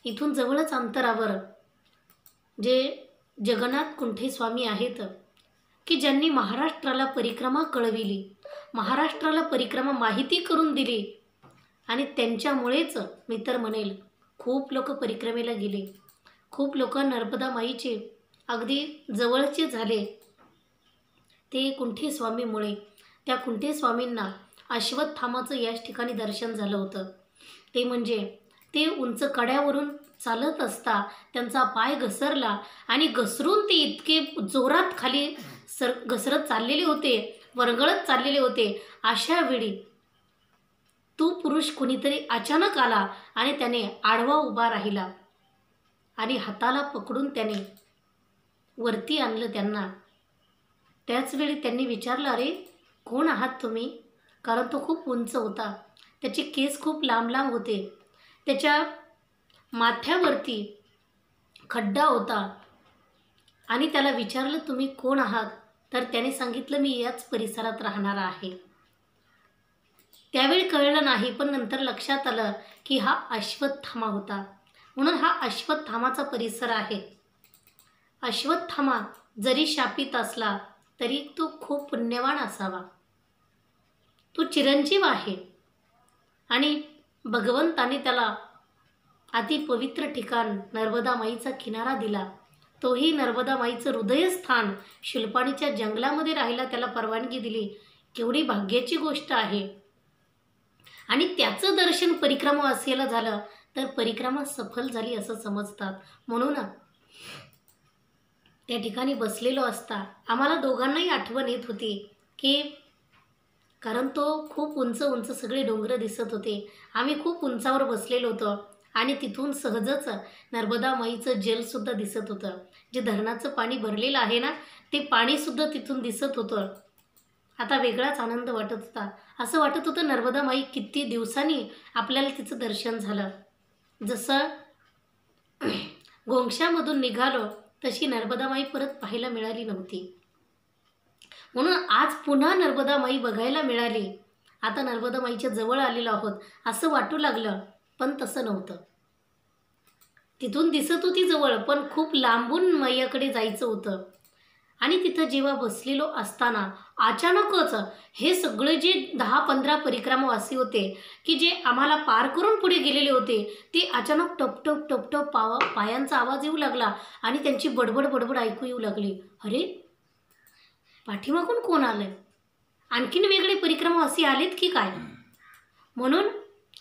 इथून जवळच अंतरावर जे जगन्नाथ कुंठे स्वामी आहेत की ज्यांनी महाराष्ट्राला परिक्रमा कळविली, महाराष्ट्राला परिक्रमा माहिती करून दिली आणि त्यांच्यामुळेच मी तर म्हणेल खूप लोक परिक्रमेला गेले. खूप लोक नर्मदा माईचे अगदी जवळचे झाले ते कुंठे स्वामीमुळे. त्या कुंठे स्वामींना अश्वत्थामाचं याच ठिकाणी दर्शन झालं होतं. ते म्हणजे ते उंच कड्यावरून चालत असता त्यांचा पाय घसरला आणि घसरून ते इतके जोरात खाली घसरत चाललेले होते, वरगळत चाललेले होते. अशा वेळी तो पुरुष कोणीतरी अचानक आला आणि त्याने आडवा उभा राहिला आणि हाताला पकडून त्याने वरती आणलं त्यांना. त्याच वेळी त्यांनी विचारलं, अरे कोण आहात तुम्ही? कारण तो खूप उंच होता, त्याचे केस खूप लांब होते, त्याच्या माथ्यावरती खड्डा होता आणि त्याला विचारलं तुम्ही कोण आहात? तर त्याने सांगितलं मी याच परिसरात राहणारा आहे. त्यावेळी कळलं नाही, पण नंतर लक्षात आलं की हा अश्वत्थामा होता. म्हणून हा अश्वत्थामाचा परिसर आहे. अश्वत्थामा जरी शापित असला तरी तो खूप पुण्यवान असावा. तो चिरंजीव आहे आणि भगवंताने त्याला अति पवित्र ठिकाण नर्मदा माईचा किनारा दिला. तोही नर्मदा माईचं हृदयस्थान शिल्पाणीच्या जंगलामध्ये राहायला त्याला परवानगी दिली. केवढी भाग्याची गोष्ट आहे. आणि त्याचं दर्शन परिक्रमा असेल झालं तर परिक्रमा सफल झाली असं समजतात. म्हणून त्या ठिकाणी बसलेलो असता आम्हाला दोघांनाही आठवण येत होती की कारण तो खूप उंच उंच सगळे डोंगर दिसत होते. आम्ही खूप उंचावर बसलेलो होतो आणि तिथून सहजच नर्मदा माईचं जलसुद्धा दिसत होतं. जे धरणाचं पाणी भरलेलं आहे ना, ते पाणीसुद्धा तिथून दिसत होतं. आता वेगळाच आनंद वाटत होता. असं वाटत होतं नर्मदा माई किती दिवसांनी आपल्याला तिचं दर्शन झालं. जसं गोंगशामधून निघालो तशी नर्मदा माई परत पाहायला मिळाली नव्हती. म्हणून आज पुन्हा नर्मदा माई बघायला मिळाली. आता नर्मदा माईच्या जवळ आलेलो आहोत असं वाटू लागलं, पण तसं नव्हतं. तिथून दिसत होती जवळ, पण खूप लांबून मैयाकडे जायचं होतं. आणि तिथं जेव्हा बसलेलो असताना अचानकच हे सगळे जे 10-15 परिक्रमावासी होते की जे आम्हाला पार करून पुढे गेलेले होते, ते अचानक टपटप टपटप पायांचा आवाज येऊ लागला आणि त्यांची बडबड बडबड ऐकू येऊ लागली. अरे, पाठीमागून कोण आलंय? आणखीन वेगळे परिक्रमावासी आलेत की काय? म्हणून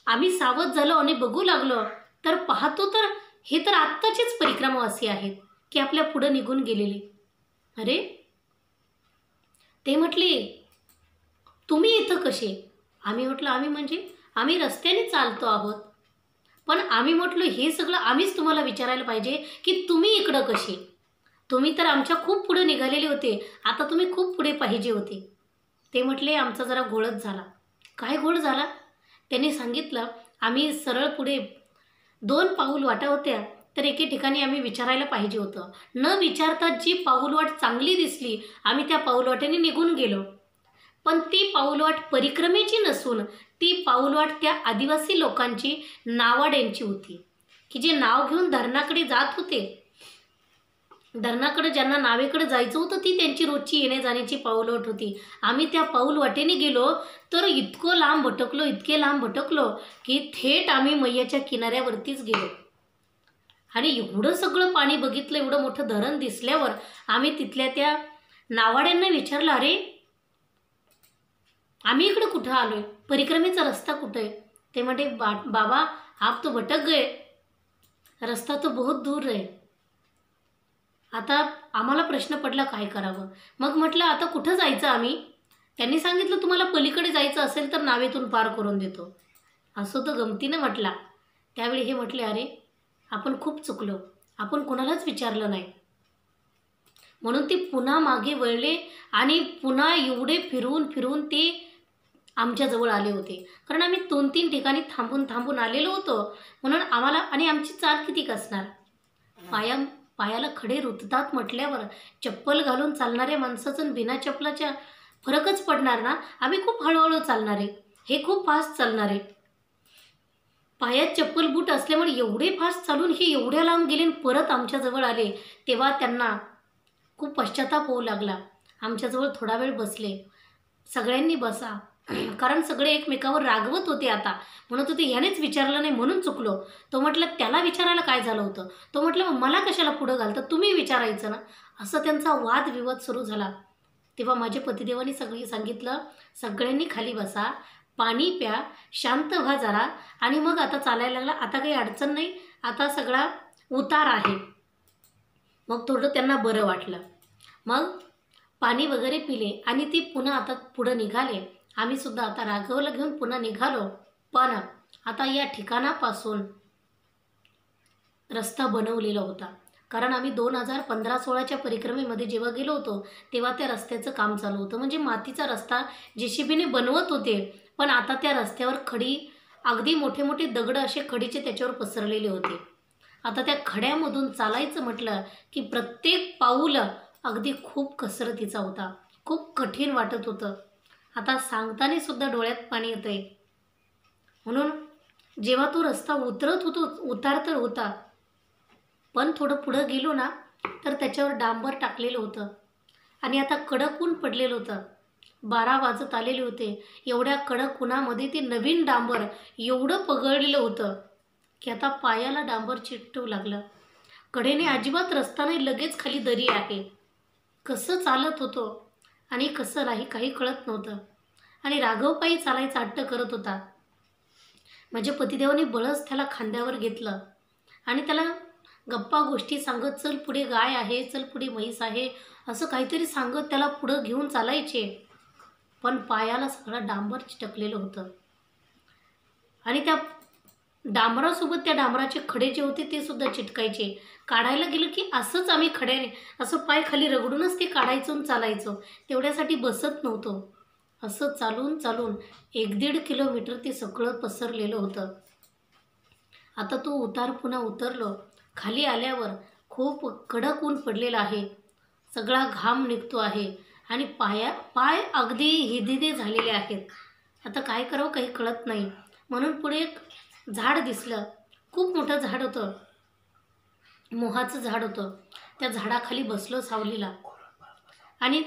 आम्ही सावध झालो आणि बघू लागलो, तर पाहतो तर हे तर आत्ताचेच परिक्रमावासी आहेत की आपल्या पुढे निघून गेलेले. अरे, ते म्हटले, तुम्ही इथं कसे? आम्ही म्हटलं, आम्ही म्हणजे आम्ही रस्त्याने चालतो आहोत. पण आम्ही म्हटलं, हे सगळं आम्हीच तुम्हाला विचारायला पाहिजे की तुम्ही इकडं कसे? तुम्ही तर आमच्या खूप पुढे निघालेले होते, आता तुम्ही खूप पुढे पाहिजे होते. ते म्हटले, आमचा जरा घोळच झाला. काय घोळ झाला? त्यांनी सांगितलं, आम्ही सरळ पुढे 2 पाऊल वाटा होत्या, तर एके ठिकाणी आम्ही विचारायला पाहिजे होतं. न विचारता जी पाऊलवाट चांगली दिसली आम्ही त्या पाऊलवाटेने निघून गेलो. पण ती पाऊलवाट परिक्रमेची नसून ती पाऊलवाट त्या आदिवासी लोकांची नावाड्यांची होती की जे नाव घेऊन धरणाकडे जात होते. धरणाकडे ज्यांना नावेकडे जायचं होतं ती त्यांची रोजची येण्या जाण्याची पाऊलवाट होती. आम्ही त्या पाऊलवाटेने गेलो तर इतकं लांब भटकलो, इतके लांब भटकलो की थेट आम्ही मैयाच्या किनाऱ्यावरतीच गेलो. आणि एवढं सगळं पाणी बघितलं, एवढं मोठं धरण दिसल्यावर आम्ही तिथल्या त्या नावाड्यांना विचारलं, अरे, आम्ही इकडे कुठं आलोय? परिक्रमेचा रस्ता कुठं आहे? ते म्हणते, बाबा, आप तो भटक गए, रस्ता तो बहुत दूर आहे. आता आम्हाला प्रश्न पडला काय करावं. मग म्हटलं, आता कुठं जायचं आम्ही? त्यांनी सांगितलं, तुम्हाला पलीकडे जायचं असेल तर नावेतून पार करून देतो. असं तो गमतीनं म्हटला. त्यावेळी हे म्हटले, अरे, आपण खूप चुकलो, आपण कोणालाच विचारलं नाही. म्हणून ते पुन्हा मागे वळले आणि पुन्हा एवढे फिरवून फिरवून ते आमच्याजवळ आले होते. कारण आम्ही 2-3 ठिकाणी थांबून आलेलो होतो. म्हणून आम्हाला, आणि आमची चाल किती असणार? पायाला खडे रुततात म्हटल्यावर चप्पल घालून चालणाऱ्या माणसाचं आणि बिना चप्पलाच्या फरकच पडणार ना. आम्ही खूप हळूहळू चालणारे, हे खूप फास्ट चालणारे. पायात चप्पल बूट असल्यामुळे एवढे फास्ट चालून हे एवढ्या लांब गेले आणि परत आमच्याजवळ आले. तेव्हा त्यांना खूप पश्चाताप होऊ लागला. आमच्याजवळ थोडा वेळ बसले. सगळ्यांनी बसा, कारण सगळे एकमेकावर रागवत होते. आता म्हणत होते, ह्यानेच विचारलं नाही म्हणून चुकलो. तो म्हटलं, त्याला विचारायला काय झालं होतं? तो म्हटलं, मग मला कशाला पुढं घालतं, तुम्ही विचारायचं ना. असं त्यांचा वादविवाद सुरू झाला. तेव्हा माझ्या पतिदेवानी सांगितलं, सगळ्यांनी खाली बसा, पाणी प्या, शांत व्हा जरा, आणि मग आता चालायला लागला. आता काही अडचण नाही, आता सगळा उतार आहे. मग थोडं त्यांना बरं वाटलं. मग पाणी वगैरे पिले आणि ते पुन्हा आता पुढं निघाले. आम्ही सुद्धा आता राघवला घेऊन पुन्हा निघालो. पण आता या ठिकाणापासून रस्ता बनवलेला होता. कारण आम्ही 2015-16च्या परिक्रमेमध्ये जेव्हा गेलो होतो तेव्हा त्या रस्त्याचं काम चालू होतं. म्हणजे मातीचा रस्ता JCBने बनवत होते. पण आता त्या रस्त्यावर खडी, अगदी मोठे मोठे दगड असे खडीचे त्याच्यावर पसरलेले होते. आता त्या खड्यामधून चालायचं म्हटलं की प्रत्येक पाऊल अगदी खूप कसरतीचा होता. खूप कठीण वाटत होतं. आता सांगताना सुद्धा डोळ्यात पाणी येतंय. म्हणून जेव्हा तो रस्ता उतरत होतो, उतार तर होता, पण थोडं पुढं गेलो ना तर त्याच्यावर डांबर टाकलेलं होतं. आणि आता कडक ऊन पडलेलं होतं. 12 वाजत आलेले होते. एवढ्या कडक उन्हामध्ये ते नवीन डांबर एवढं पगळलेलं होतं की आता पायाला डांबर चिकटू लागलं. कडेने अजिबात रस्ता नाही, लगेच खाली दरी आहे. कसं चालत होतो आणि कसं नाही काही कळत नव्हतं. आणि राघव पायी चालायचा हट्ट करत होता. माझ्या पतिदेवाने बळच त्याला खांद्यावर घेतलं आणि त्याला गप्पा गोष्टी सांगत, चल पुढे गाय आहे, चल पुढे म्हैस आहे, असं काहीतरी सांगत त्याला पुढं घेऊन चालायचे. पण पायाला सगळं डांबर चिटकलेलं होतं आणि त्या डांबरासोबत त्या डांबराचे खडे जे होते ते सुद्धा चिटकायचे. काढायला गेलं की असंच आम्ही खड्याने असं पाय खाली रगडूनच ते काढायचो आणि चालायचो. तेवढ्यासाठी बसत नव्हतो. असं चालून चालून 1-1.5 किलोमीटर ते सगळं पसरलेलं होतं. आता तो उतार पुन्हा उतरलो. खाली आल्यावर खूप कडक ऊन पडलेलं आहे. सगळा घाम निघतो आहे आणि पाय अगदी हिदिदे झालेले आहेत. आता काय करावं काही कळत नाही. म्हणून पुढे एक झाड दिसलं. खूप मोठं झाड होतं, मोहाचं झाड होतं. त्या झाडाखाली बसलो सावलीला आणि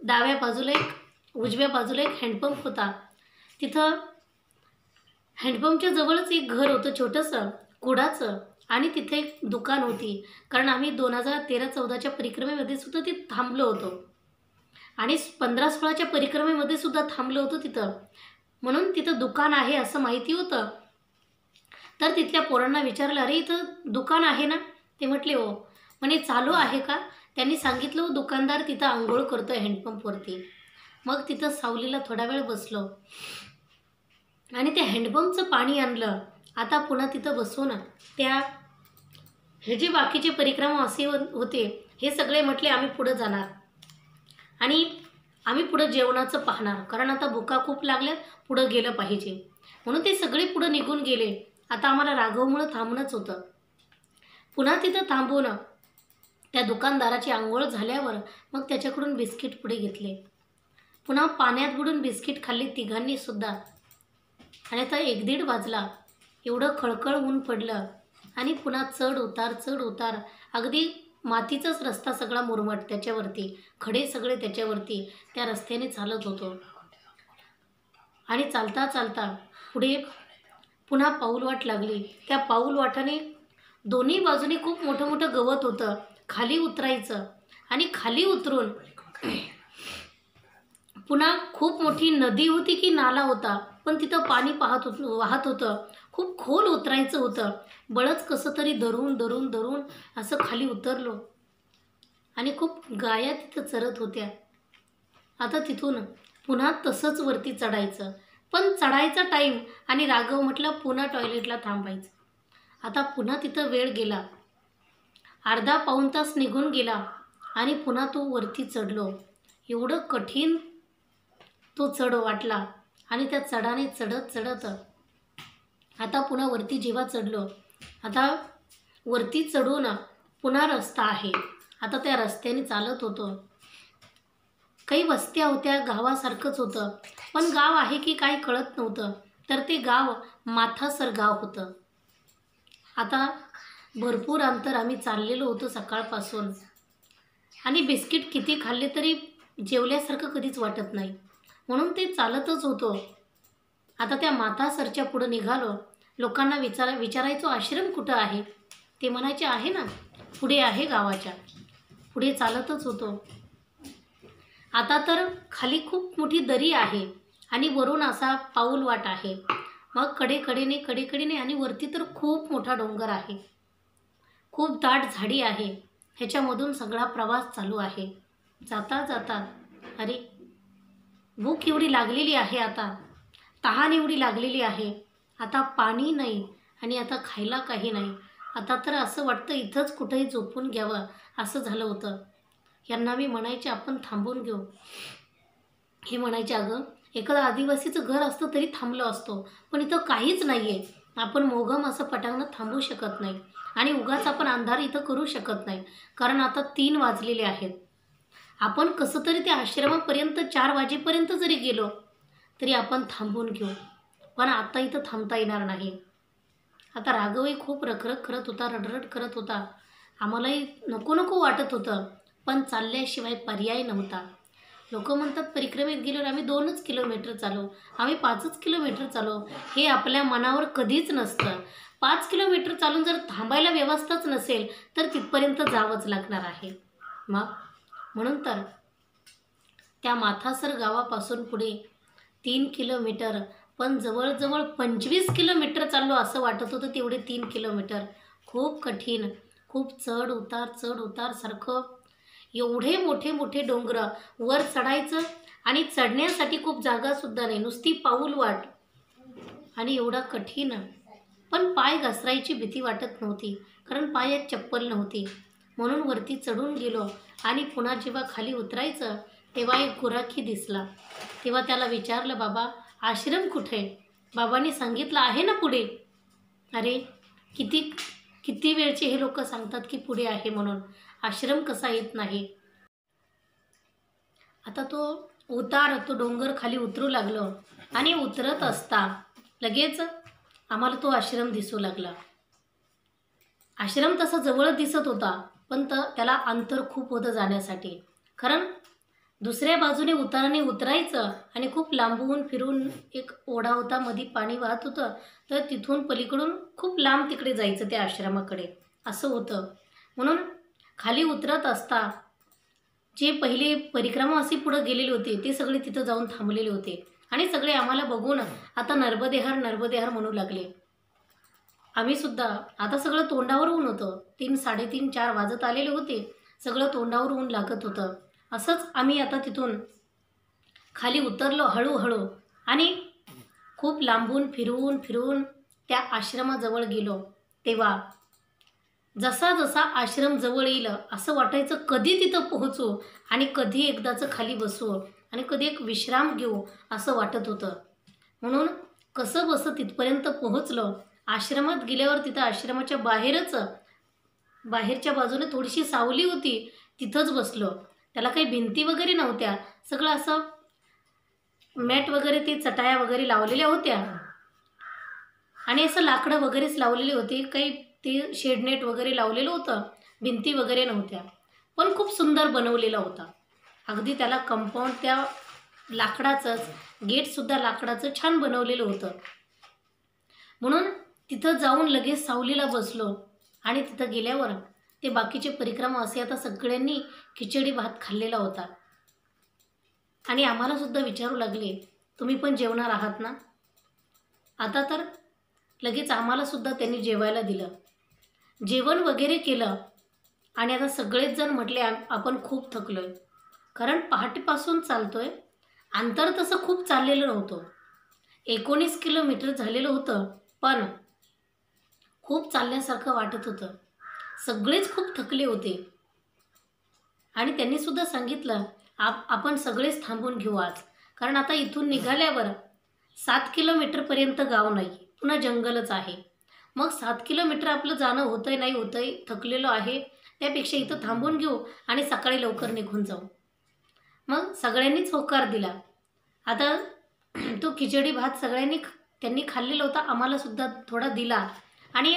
डाव्या बाजूला उजव्या बाजूला एक हँडपंप होता. तिथं हँडपंपच्या जवळच एक घर होतं छोटंसं कुडाचं आणि तिथे एक दुकान होती. कारण आम्ही 2013-14च्या परिक्रमेमध्ये सुद्धा तिथं थांबलो होतो आणि 15-16च्या परिक्रमेमध्ये सुद्धा थांबलो होतो तिथं. म्हणून तिथं दुकान आहे असं माहिती होतं. तर तिथल्या पोरांना विचारलं, अरे इथं दुकान आहे ना? ते म्हटले हो. म्हणे चालू आहे का? त्यांनी सांगितलं, दुकानदार तिथं आंघोळ करतोय हँडपंपवरती. मग तिथं सावलीला थोडा वेळ बसलो आणि ते हँडपंपचं पाणी आणलं. आता पुन्हा तिथं बसून त्या हे जे बाकीचे परिक्रमावासी होते हे सगळे म्हटले आम्ही पुढं जाणार आणि आम्ही पुढं जेवणाचं पाहणार, कारण आता भुका खूप लागल्यात, पुढं गेलं पाहिजे. म्हणून ते सगळे पुढं निघून गेले. आता आम्हाला राघवमुळं थांबणंच होतं. पुन्हा तिथं थांबून त्या दुकानदाराची आंघोळ झाल्यावर मग त्याच्याकडून बिस्किट पुढे घेतले. पुन्हा पाण्यात बुडून बिस्किट खाल्ली तिघांनी सुद्धा. आणि आता 1-1.5 वाजला. एवढं खळखळ ऊन पडलं आणि पुन्हा चढ उतार अगदी मातीचाच रस्ता सगळा मुरमट त्याच्यावरती, खडे सगळे त्याच्यावरती. त्या रस्त्याने चालत होतो आणि चालता चालता पुढे पुन्हा पाऊलवाट लागली. त्या पाऊलवाटाने दोन्ही बाजूने खूप मोठं मोठं गवत होतं. खाली उतरायचं आणि खाली उतरून पुन्हा खूप मोठी नदी होती की नाला होता, पण तिथं पाणी वाहत होतं. खूप खोल उतरायचं होतं. बळच कसं तरी धरून असं खाली उतरलो आणि खूप गाया तिथं चरत होत्या. आता तिथून पुन्हा तसंच वरती चढायचं, पण चढायचा टाईम आणि राघव म्हटलं पुन्हा टॉयलेटला थांबायचं. आता पुन्हा तिथं वेळ गेला. अर्धा-पाऊण तास निघून गेला आणि पुन्हा तो वरती चढलो. एवढं कठीण तो चढ वाटला आणि त्या चढाने चढत आता पुन्हा वरती जेव्हा चढलो, आता वरती चढून पुन्हा रस्ता आहे. आता त्या रस्त्याने चालत होतो. काही वस्त्या होत्या, गावासारखंच होतं, पण गाव आहे की काय कळत नव्हतं. तर ते गाव माथासर गाव होतं. आता भरपूर अंतर आम्ही चाललेलो होतो सकाळपासून आणि बिस्किट किती खाल्ले तरी जेवल्यासारखं कधीच वाटत नाही, म्हणून ते चालतच होतो. आता त्या माथासरच्या पुढं निघालो. लोकांना विचारायचो आश्रम कुठं आहे? ते म्हणायचे आहे ना पुढे आहे, गावाच्या पुढे. चालतच होतो. आता तर खाली खूप मोठी दरी आहे आणि वरून असा पाऊलवाट आहे. मग कडेकडेने आणि वरती तर खूप मोठा डोंगर आहे, खूप दाट झाडी आहे. ह्याच्यामधून सगळा प्रवास चालू आहे. जाता जाता अरे भूक एवढी लागलेली आहे, आता तहान एवढी लागलेली आहे, आता पाणी नाही आणि आता खायला काही नाही. आता तर असं वाटतं इथंच कुठेही झोपून घ्यावं असं झालं होतं. यांना मी म्हणायचे आपण थांबून घेऊ. हे म्हणायचे अगं एखादं आदिवासीचं घर असतं तरी थांबलो असतो, पण इथं काहीच नाही आहे. आपण मोगम असं पटांगणात थांबू शकत नाही आणि उगाच आपण अंधार इथं करू शकत नाही, कारण आता 3 वाजलेले आहेत. आपण कसं तरी त्या आश्रमापर्यंत 4 वाजेपर्यंत जरी गेलो तरी आपण थांबून घेऊ, पण आता इथं थांबता येणार नाही. आता राघवही खूप रखरख करत होता, रडरड करत होता. आम्हालाही नको वाटत होतं, पण चालल्याशिवाय पर्याय नव्हता. लोक म्हणतात परिक्रमेत गेल्यावर आम्ही 2च किलोमीटर चालू, आम्ही 5च किलोमीटर चालू. हे आपल्या मनावर कधीच नसतं. 5 किलोमीटर चालून जर थांबायला व्यवस्थाच नसेल तर तिथपर्यंत जावंच लागणार आहे. म्हणून तर त्या माथासर गावापासून पुढे 3 किलोमीटर, पण जवळजवळ 25 किलोमीटर चाललो असं वाटत होतं. तेवढे 3 किलोमीटर खूप कठीण, खूप चढ उतार सारखं, एवढे मोठे मोठे डोंगर वर चढायचं आणि चढण्यासाठी खूप जागासुद्धा नाही, नुसती पाऊल वाट आणि एवढा कठीण. पण पाय घसरायची भीती वाटत नव्हती, कारण पायात चप्पल नव्हती. म्हणून वरती चढून गेलो आणि पुन्हा जेव्हा खाली उतरायचं तेव्हा एक गुराखी दिसला. तेव्हा त्याला विचारलं, बाबा आश्रम कुठे? बाबांनी सांगितलं आहे ना पुढे. अरे किती किती वेळचे हे लोक सांगतात की पुढे आहे म्हणून, आश्रम कसा येत नाही. आता तो डोंगर खाली उतरू लागलो आणि उतरत असता लगेच आम्हाला तो आश्रम दिसू लागला. आश्रम तसा जवळ दिसत होता, पण त्याला अंतर खूप होतं जाण्यासाठी. कारण दुसऱ्या बाजूने उताराने उतरायचं आणि खूप लांबून फिरून एक ओढा होता, मध्ये पाणी वाहत होतं, तर तिथून पलीकडून खूप लांब तिकडे जायचं त्या आश्रमाकडे, असं होतं. म्हणून खाली उतरत असता जे पहिले परिक्रमावासी पुढे गेलेले होते ते सगळे तिथं जाऊन थांबलेले होते आणि सगळे आम्हाला बघून आता नर्मदेहर नर्मदेहर म्हणू लागले. आम्ही सुद्धा आता सगळं तोंडावर ऊन होतं, 3, 3:30, 4 वाजत आलेले होते, सगळं तोंडावर ऊन लागत होतं. असंच आम्ही आता तिथून खाली उतरलो हळूहळू आणि खूप लांबून फिरून फिरून त्या आश्रमाजवळ गेलो. तेव्हा जसा जसा आश्रम जवळ येईल असं वाटायचं कधी तिथं पोहोचू आणि कधी एकदाचं खाली बसू आणि कधी एक विश्राम घेऊ असं वाटत होतं. म्हणून कसं बसं तिथपर्यंत पोहोचलो. आश्रमात गेल्यावर तिथं आश्रमाच्या बाहेरच्या बाजूने थोडीशी सावली होती, तिथंच बसलो. त्याला काही भिंती वगैरे नव्हत्या, सगळं असं मॅट वगैरे ते चटाया वगैरे लावलेल्या होत्या आणि असं लाकडं वगैरेच लावलेली होती, काही ते शेडनेट वगैरे लावलेलं होतं, भिंती वगैरे नव्हत्या. पण खूप सुंदर बनवलेला होता. अगदी त्याला कंपाऊंड त्या लाकडाचंच, गेटसुद्धा लाकडाचं छान बनवलेलं होतं. म्हणून तिथं जाऊन लगेच सावलीला बसलो आणि तिथं गेल्यावर ते बाकीचे परिक्रमा असे आता सगळ्यांनी खिचडी भात खाल्लेला होता आणि आम्हाला सुद्धा विचारू लागले, तुम्ही पण जेवणार आहात ना? आता तर लगेच आम्हाला सुद्धा त्यांनी जेवायला दिलं, जेवण वगैरे केलं आणि आता सगळेच जण म्हटले आपण खूप थकलोय, कारण पहाटेपासून चालतोय. अंतर तसं खूप चाललेलं नव्हतं, 19 किलोमीटर झालेलं होतं, पण खूप चालण्यासारखं वाटत होतं. सगळेच खूप थकले होते आणि त्यांनी सुद्धा सांगितलं आपण सगळेच थांबून घेऊ आज, कारण आता इथून निघाल्यावर 7 किलोमीटरपर्यंत गाव नाही, पुन्हा जंगलच आहे. मग 7 किलोमीटर आपलं जाणं होतंय नाही होतंय, थकलेलो आहे, त्यापेक्षा इथं थांबून घेऊ आणि सकाळी लवकर निघून जाऊ. मग सगळ्यांनीच होकार दिला. आता तो खिचडी भात त्यांनी खाल्लेला होता, आम्हाला सुद्धा थोडा दिला आणि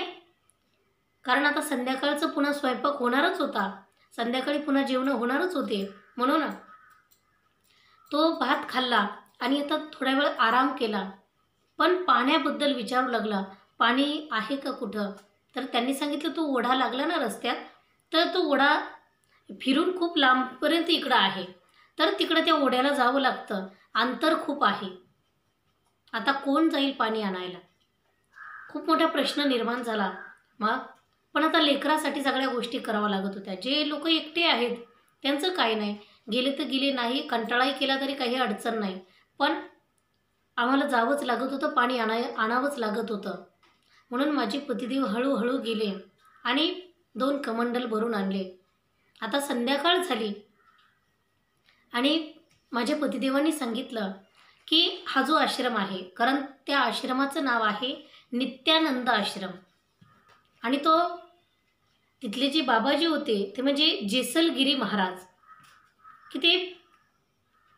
कारण आता संध्याकाळचं पुन्हा स्वयंपाक होणारच होता, संध्याकाळी पुन्हा जेवणं होणारच होते, म्हणून तो भात खाल्ला आणि आता थोड्या वेळ आराम केला. पण पाण्याबद्दल विचारू लागला, पाणी आहे का कुठं? तर त्यांनी सांगितलं तो ओढा लागला ना रस्त्यात, तर तो ओढा फिरून खूप लांबपर्यंत इकडं आहे, तर तिकडं त्या ओढ्याला जावं लागतं, अंतर खूप आहे. आता कोण जाईल पाणी आणायला? खूप मोठा प्रश्न निर्माण झाला. मग पण आता लेकरासाठी सगळ्या गोष्टी कराव्या लागत होत्या. जे लोक एकटे आहेत त्यांचं काय नाही, गेले तर गेले, नाही कंटाळाही केला तरी काही अडचण नाही, पण आम्हाला जावंच लागत होतं, पाणी आणावंच लागत होतं. म्हणून माझे पतिदेव हळूहळू गेले आणि 2 कमंडल भरून आणले. आता संध्याकाळ झाली आणि माझ्या पतिदेवांनी सांगितलं की हा जो आश्रम आहे, कारण त्या आश्रमाचं नाव आहे नित्यानंद आश्रम आणि तिथले जे बाबाजी होते ते म्हणजे जेसलगिरी महाराज, की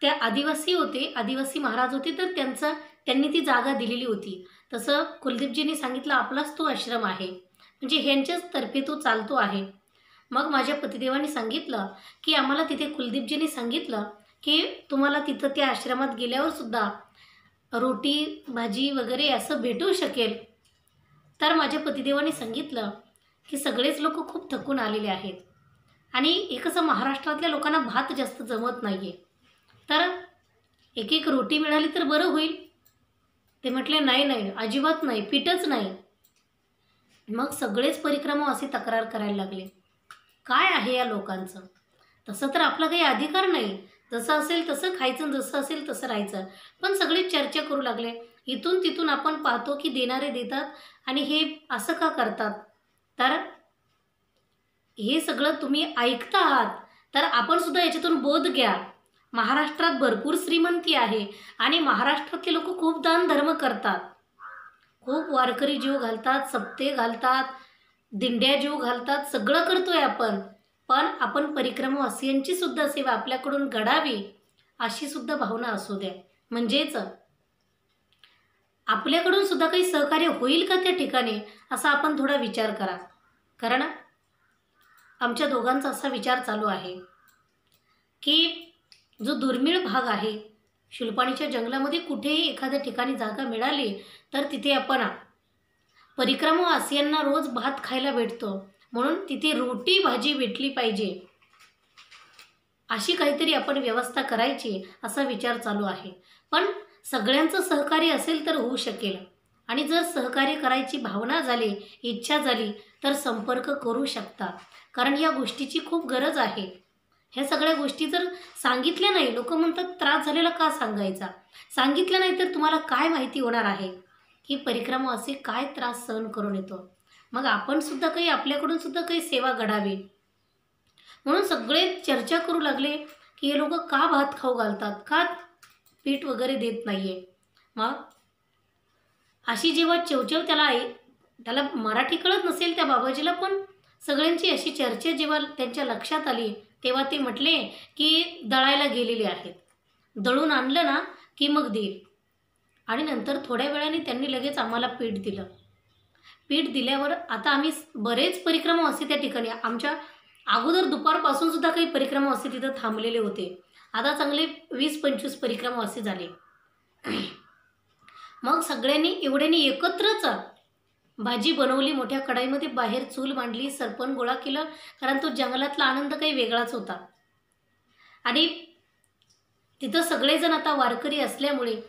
त्या आदिवासी होते, आदिवासी महाराज होते, तर त्यांनी ती जागा दिलेली होती. तसं कुलदीपजींनी सांगितलं आपलाच तो आश्रम आहे, म्हणजे ह्यांच्याच तर्फे तो चालतो आहे. मग माझ्या पतिदेवांनी सांगितलं की आम्हाला तिथे कुलदीपजींनी सांगितलं की तुम्हाला तिथं त्या आश्रमात गेल्यावर सुद्धा रोटी भाजी वगैरे असं भेटू शकेल. तर माझ्या पतिदेवांनी सांगितलं की सगळेच लोक खूप थकून आलेले आहेत आणि एक असं महाराष्ट्रातल्या लोकांना भात जास्त जमत नाही आहे, तर एक एक रोटी मिळाली तर बरं होईल. ते म्हटले नाही नाही, अजिबात नाही, पीठच नाही. मग सगळेच परिक्रमावासी तक्रार करायला लागले, काय आहे या लोकांचं? तसं तर आपला काही अधिकार नाही, जसं असेल तसं खायचं, जसं असेल तसं राहायचं. पण सगळे चर्चा करू लागले. इथून तिथून आपण पाहतो की देणारे देतात आणि हे असं का करतात? तर हे सगळं तुम्ही ऐकता आहात, तर आपण सुद्धा याच्यातून बोध घ्या. महाराष्ट्रात भरपूर श्रीमंती आहे आणि महाराष्ट्रातले लोक खूप दान धर्म करतात, खूप वारकरी जीव घालतात, सप्ते घालतात, दिंड्या जीव घालतात, सगळं करतोय आपण. पण आपण परिक्रमावासियांची सुद्धा सेवा आपल्याकडून घडावी अशी सुद्धा भावना असू द्या. म्हणजेच आपल्याकडून सुद्धा काही सहकार्य होईल का त्या ठिकाणी, असा आपण थोडा विचार करा. कारण आमच्या दोघांचा असा विचार चालू आहे की जो दुर्मिळ भाग आहे, शुलपाणीच्या जंगलामध्ये कुठेही एखाद्या ठिकाणी जागा मिळाली तर तिथे आपण परिक्रमावासियांना रोज भात खायला भेटतो, म्हणून तिथे रोटी भाजी भेटली पाहिजे, अशी काहीतरी आपण व्यवस्था करायची असा विचार चालू आहे. पण सगळ्यांचं सहकार्य असेल तर होऊ शकेल. आणि जर सहकार्य करायची भावना झाली, इच्छा झाली तर संपर्क करू शकता. कारण या गोष्टीची खूप गरज आहे. ह्या सगळ्या गोष्टी जर सांगितल्या नाही, लोक म्हणतात त्रास झालेला का सांगायचा? सांगितलं नाही तर तुम्हाला काय माहिती होणार आहे की परिक्रमावासी काय त्रास सहन करून येतो. मग आपण सुद्धा काही आपल्याकडून सुद्धा काही सेवा घडावी. म्हणून सगळे चर्चा करू लागले की हे लोक का भात खाऊ घालतात, का पीठ वगैरे देत नाहीये. मग अशी जेव्हा चवचव त्याला मराठी कळत नसेल त्या बाबाजीला, पण सगळ्यांची अशी चर्चा जेव्हा त्यांच्या लक्षात आली तेव्हा ते म्हटले की दळायला गेलेले आहेत, दळून आणलं ना की मग देईल. आणि नंतर थोड्या वेळाने त्यांनी लगेच आम्हाला पीठ दिलं. पीठ दिल्यावर आता आम्ही बरेच परिक्रमावासी त्या ठिकाणी, आमच्या अगोदर दुपारपासून सुद्धा काही परिक्रमावासी तिथं थांबलेले होते. आता चांगले 20-25 परिक्रमावासी झाले. मग सगळ्यांनी एवढ्यांनी एकत्रच भाजी बनवली, मोठ्या कढाईमध्ये बाहेर चूल मांडली, सरपण गोळा केलं. कारण तो जंगलातला आनंद काही वेगळाच होता. आणि तिथं सगळेजण आता वारकरी असल्यामुळे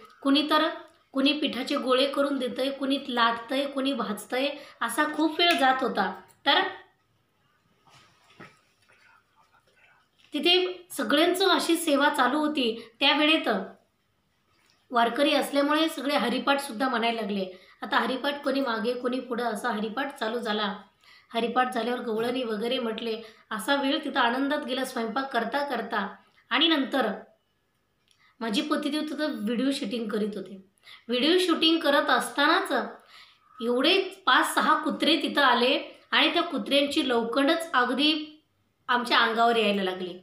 कुणी पिठाचे गोळे करून देतंय, कुणी लाटतंय, कुणी भाजतंय, असा खूप वेळ जात होता. तर तिथे सगळ्यांचं अशी सेवा चालू होती. त्या वेळेत वारकरी असल्यामुळे सगळे हरिपाठ सुद्धा म्हणायला लागले. आता हरिपाठ कोणी मागे कोणी पुढं असा हरिपाठ चालू झाला. हरिपाठ झाल्यावर गवळणी वगैरे म्हटले. असा वेळ तिथं आनंदात गेला स्वयंपाक करता करता. आणि नंतर माझी पतिदेव तिथं व्हिडिओ शूटिंग करीत होते. व्हिडिओ शूटिंग करत असतानाच एवढे 5-6 कुत्रे तिथं आले आणि त्या कुत्र्यांची लवकरच अगदी आमच्या अंगावर यायला लागली.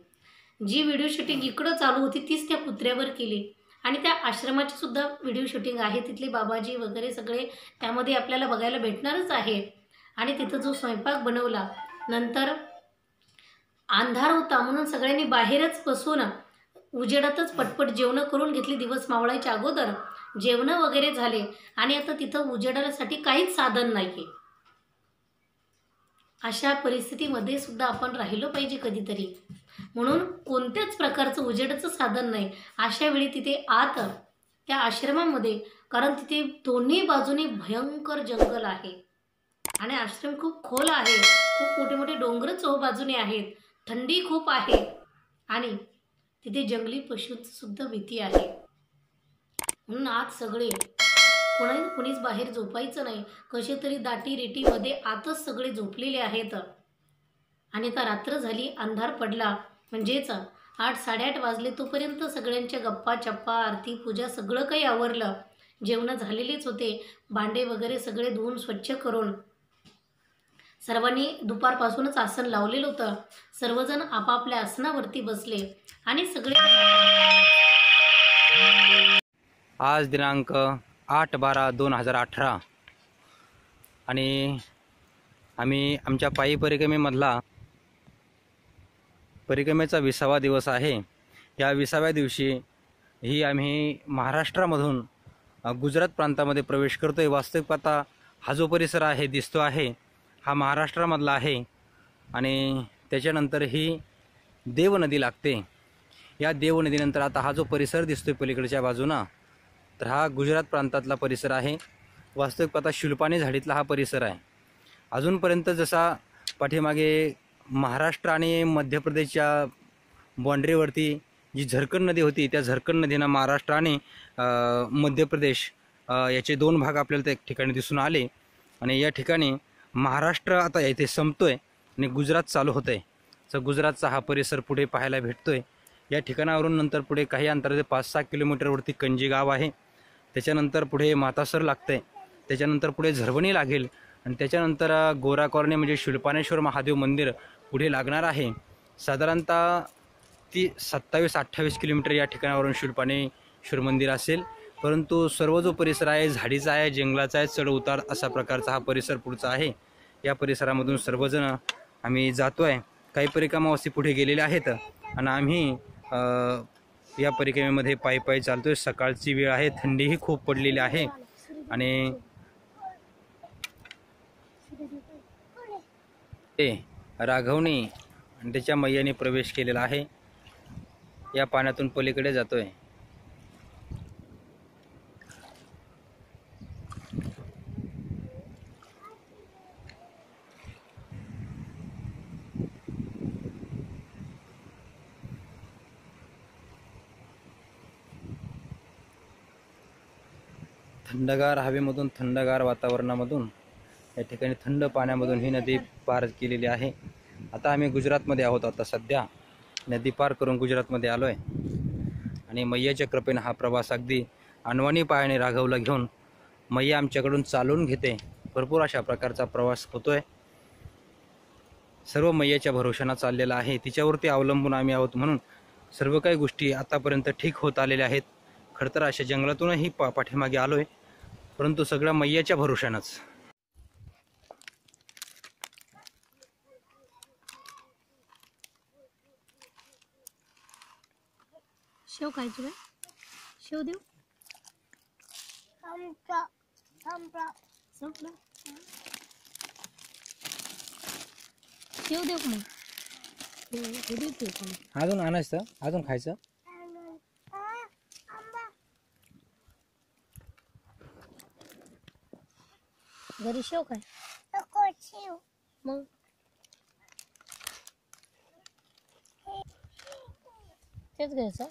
जी व्हिडिओ शूटिंग इकडं चालू होती तीच त्या कुत्र्यावर केली. आणि त्या आश्रमाची सुद्धा व्हिडिओ शूटिंग आहे. तिथले बाबाजी वगैरे सगळे त्यामध्ये आपल्याला बघायला भेटणारच आहे. आणि तिथं जो स्वयंपाक बनवला, नंतर अंधार होता म्हणून सगळ्यांनी बाहेरच बसून उजेडातच पटपट जेवणं करून घेतली. दिवस मावळायच्या अगोदर जेवणं वगैरे झाले. आणि आता तिथं उजेडासाठी काहीच साधन नाही. अशा परिस्थितीमध्ये सुद्धा आपण राहिलो पाहिजे कधीतरी. म्हणून कोणत्याच प्रकारचं उजेडाचं साधन नाही. अशा वेळी तिथे आत त्या आश्रमामध्ये, कारण तिथे दोन्ही बाजूने भयंकर जंगल आहे आणि आश्रम खूप खोल आहे, खूप मोठे मोठे डोंगर चोहोबाजूने आहेत, थंडी खूप आहे आणि तिथे जंगली पशूंची सुद्धा भीती आहे. म्हणून आत सगळे कोणीच बाहेर झोपायचं नाही. कसे तरी दाटी रेटीमध्ये आतच सगळे झोपलेले आहेत. आणि आता रात्र झाली, अंधार पडला, म्हणजेच 8-8:30 वाजले. तोपर्यंत सगळ्यांच्या गप्पा चप्पा आरती पूजा सगळं काही आवरलं. जेवणं झालेलेच होते. भांडे वगैरे सगळे धुवून स्वच्छ करून सर्वांनी दुपारपासूनच आसन लावलेलं होतं. सर्वजण आपापल्या आसनावरती बसले आणि सगळे आज दिनांक 8/12/2018 आणि आम्ही आमच्या पायी परिक्रमेमधला परिक्रमेचा 20वा दिवस आहे. या 20व्या दिवशी ही आम्ही महाराष्ट्रामधून गुजरात प्रांतामध्ये प्रवेश करतोय. वास्तविक पाहता हा जो परिसर आहे दिसतो आहे हा महाराष्ट्रामधला आहे आणि त्याच्यानंतर ही देव नदी लागते. या देव नदीनंतर आता हा जो परिसर दिसतोय पलीकडच्या बाजूनं, तर हा गुजरात प्रांतातला परिसर आहे. वास्तविक पाहता शुलपाणी झाडीतला हा परिसर आहे. अजूनपर्यंत जसा पाठीमागे महाराष्ट्र आणि मध्य प्रदेशच्या बाँड्रीवरती जी झरकण नदी होती, त्या झरकण नदीनं महाराष्ट्र आणि मध्य प्रदेश याचे दोन भाग आपल्याला त्या ठिकाणी दिसून आले. आणि या ठिकाणी महाराष्ट्र आता इथे संपतोय आणि गुजरात चालू होतंय. तर गुजरातचा हा परिसर पुढे पाहायला भेटतोय. या ठिकाणावरून नंतर पुढे काही अंतरावर 5-6 किलोमीटरवरती कंजी गाव आहे. त्याच्यानंतर पुढे मातासर लागतंय. त्याच्यानंतर पुढे झरवणी लागेल आणि त्याच्यानंतर गोरा कॉर्ने म्हणजे शिल्पानेश्वर महादेव मंदिर पुढे लागणार आहे. साधारणतः ती 27-28 किलोमीटर या ठिकाणावरून शिल्पानेश्वर मंदिर असेल. परंतु सर्व जो परिसर आहे झाडीचा आहे, जंगलाचा आहे, चढ उतार असा प्रकारचा हा परिसर पुढचा आहे. या परिसरामधून सर्वजण आम्ही जातोय. काही परिक्रमावासी पुढे गेलेले आहेत आणि आम्ही या परिक्रमेमध्ये पायी पायी चालतोय. सकाळची वेळ आहे, थंडीही खूप पडलेली आहे आणि ते राघवनी आणि त्याच्या मैयाने प्रवेश केलेला आहे. या पाण्यातून पलीकडे जातोय. थंडगार हवेमधून, थंडगार वातावरणामधून, या ठिकाणी थंड पाण्यामधून ही नदी पार केलेली आहे. आता आम्ही गुजरातमध्ये आहोत. आता सध्या नदी पार करून गुजरातमध्ये आलो आहे आणि मैयाच्या कृपेने हा प्रवास अगदी अनवाणी पायाने राघवला घेऊन मैया आमच्याकडून चालून घेते. भरपूर अशा प्रकारचा प्रवास होतोय. सर्व मैयाच्या भरोशानं चाललेला आहे. तिच्यावरती अवलंबून आम्ही आहोत म्हणून सर्व काही गोष्टी आतापर्यंत ठीक होत आलेल्या आहेत. खरं तर अशा जंगलातूनही पाठीमागे आलोय, परंतु सगळ्या मैयाच्या भरोशानंच. शेव खायची काय? शेव देऊ? संपलं. शेव देऊ का मग? हे देऊ खाली. अजून आणायचं, अजून खायचं. घरी शेव काय? मग तेच घ्यायचं.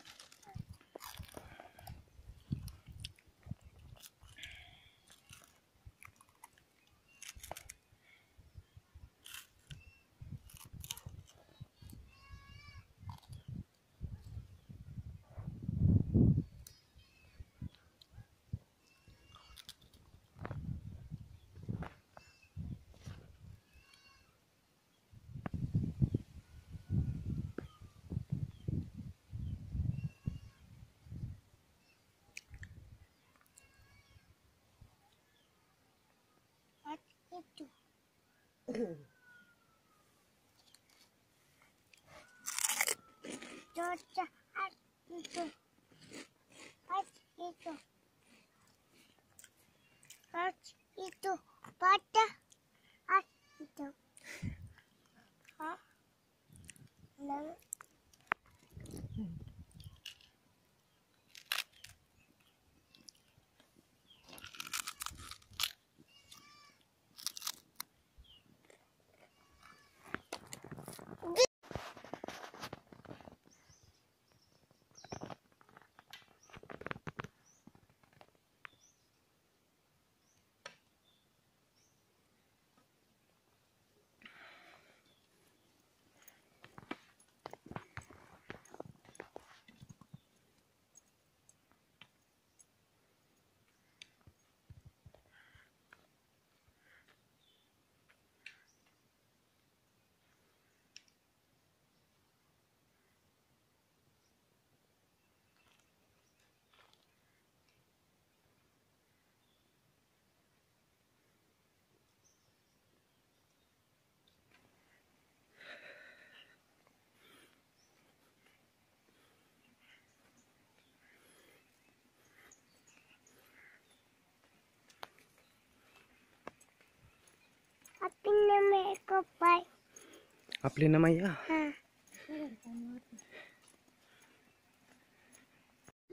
आपली ना मैया.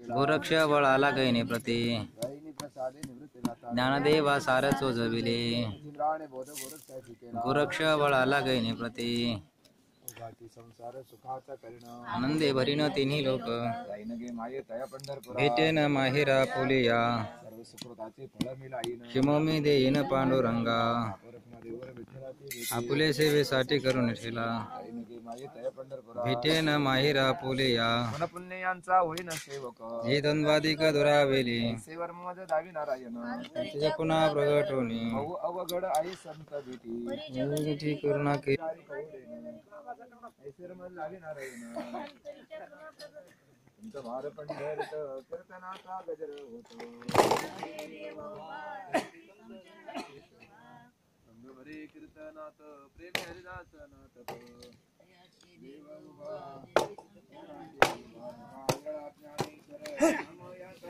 गोरक्ष बळ आला काही नाही प्रति ज्ञानदेवा सार चोजविले गोरक्ष वळाला गैने प्रती संसार सुखाचा परिणाम आनंदे भरीन तिन्ही लोक गे माये तया पंढरपुरा भेटेन माहेरा फुलिया सर्व सुकृताचे फळ मिळाईन शिमोमी देईन पांडुरंगा परमादेवर विठ्ठलाचे आपुले सेवेसाठी करून ठेला गे माये तया पंढरपुरा भेटेन माहेरा फुलिया मन पुण्य यांचा होईन सेवक हे द्वंद्वादिक दुरावेली सेवर मज दावी नारायण त्याच्या पुन्हा प्रगटोनी बहु अवघड आई संत भीती विठी करुणा के ऐसेर मज लावी नारायण तुमचं भार पंढरत कीर्तनाचा गजर होतो संगभरे कीर्तनात प्रेम हरिदास नाथ देव उभा मंगळात ज्ञानेश्वर नाम याचा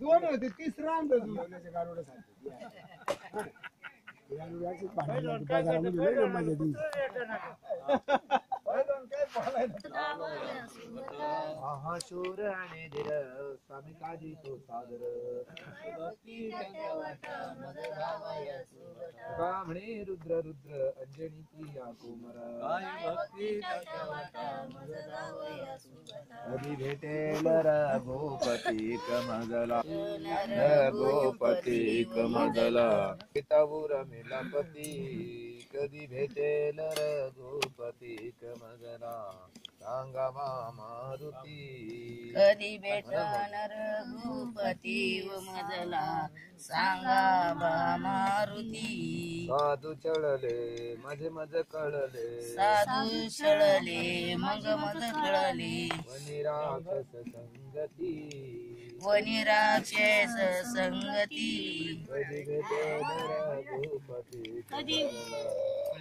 दोन होते तिसरा शूर आणि धीर स्वामी काजी तो सादर म्हणे रुद्र रुद्र अंजनीची या कुमर कधी भेटेल रघुपती कमगला रघुपती कमगला पितावर मिलापती कधी भेटेल रघुपती कमगला सांगा मारुती कधी भेटन रघुपती व मजला सांगा बा मारुती साधू चळले माझे मज कळले साधू छळले मग मज कळले वनिराक्षस संगती वनिराक्षस संगती कधी भेटेल रघुपती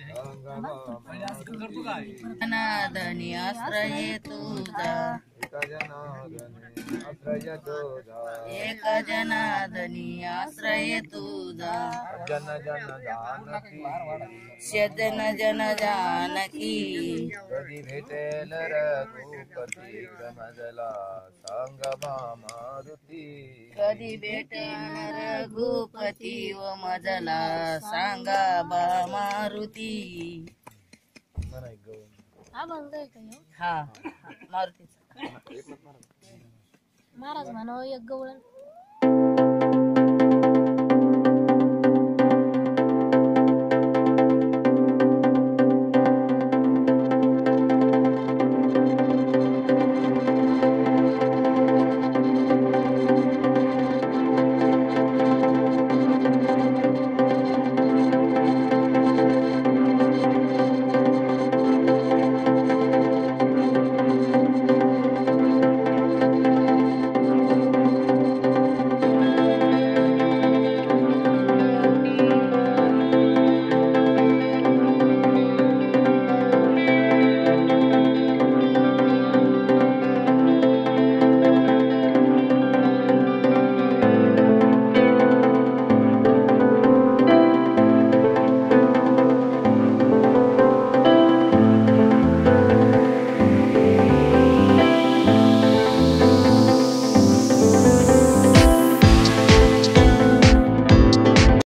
सांगा मारुती अनादनी आश्रय तुझा एका जनार्दने आश्रय तुझा एक जनादनी आश्रय तुझा जन जन जानकी शतन जन जानकी कधी भेटेल रघुपती कमजला सांग मारुती कधी भेटन रघुपती व मजला सांगा बा मारुती हा भंग आहे का ह्यो? हा मारुतीचा महाराज म्हणावं एक गवळण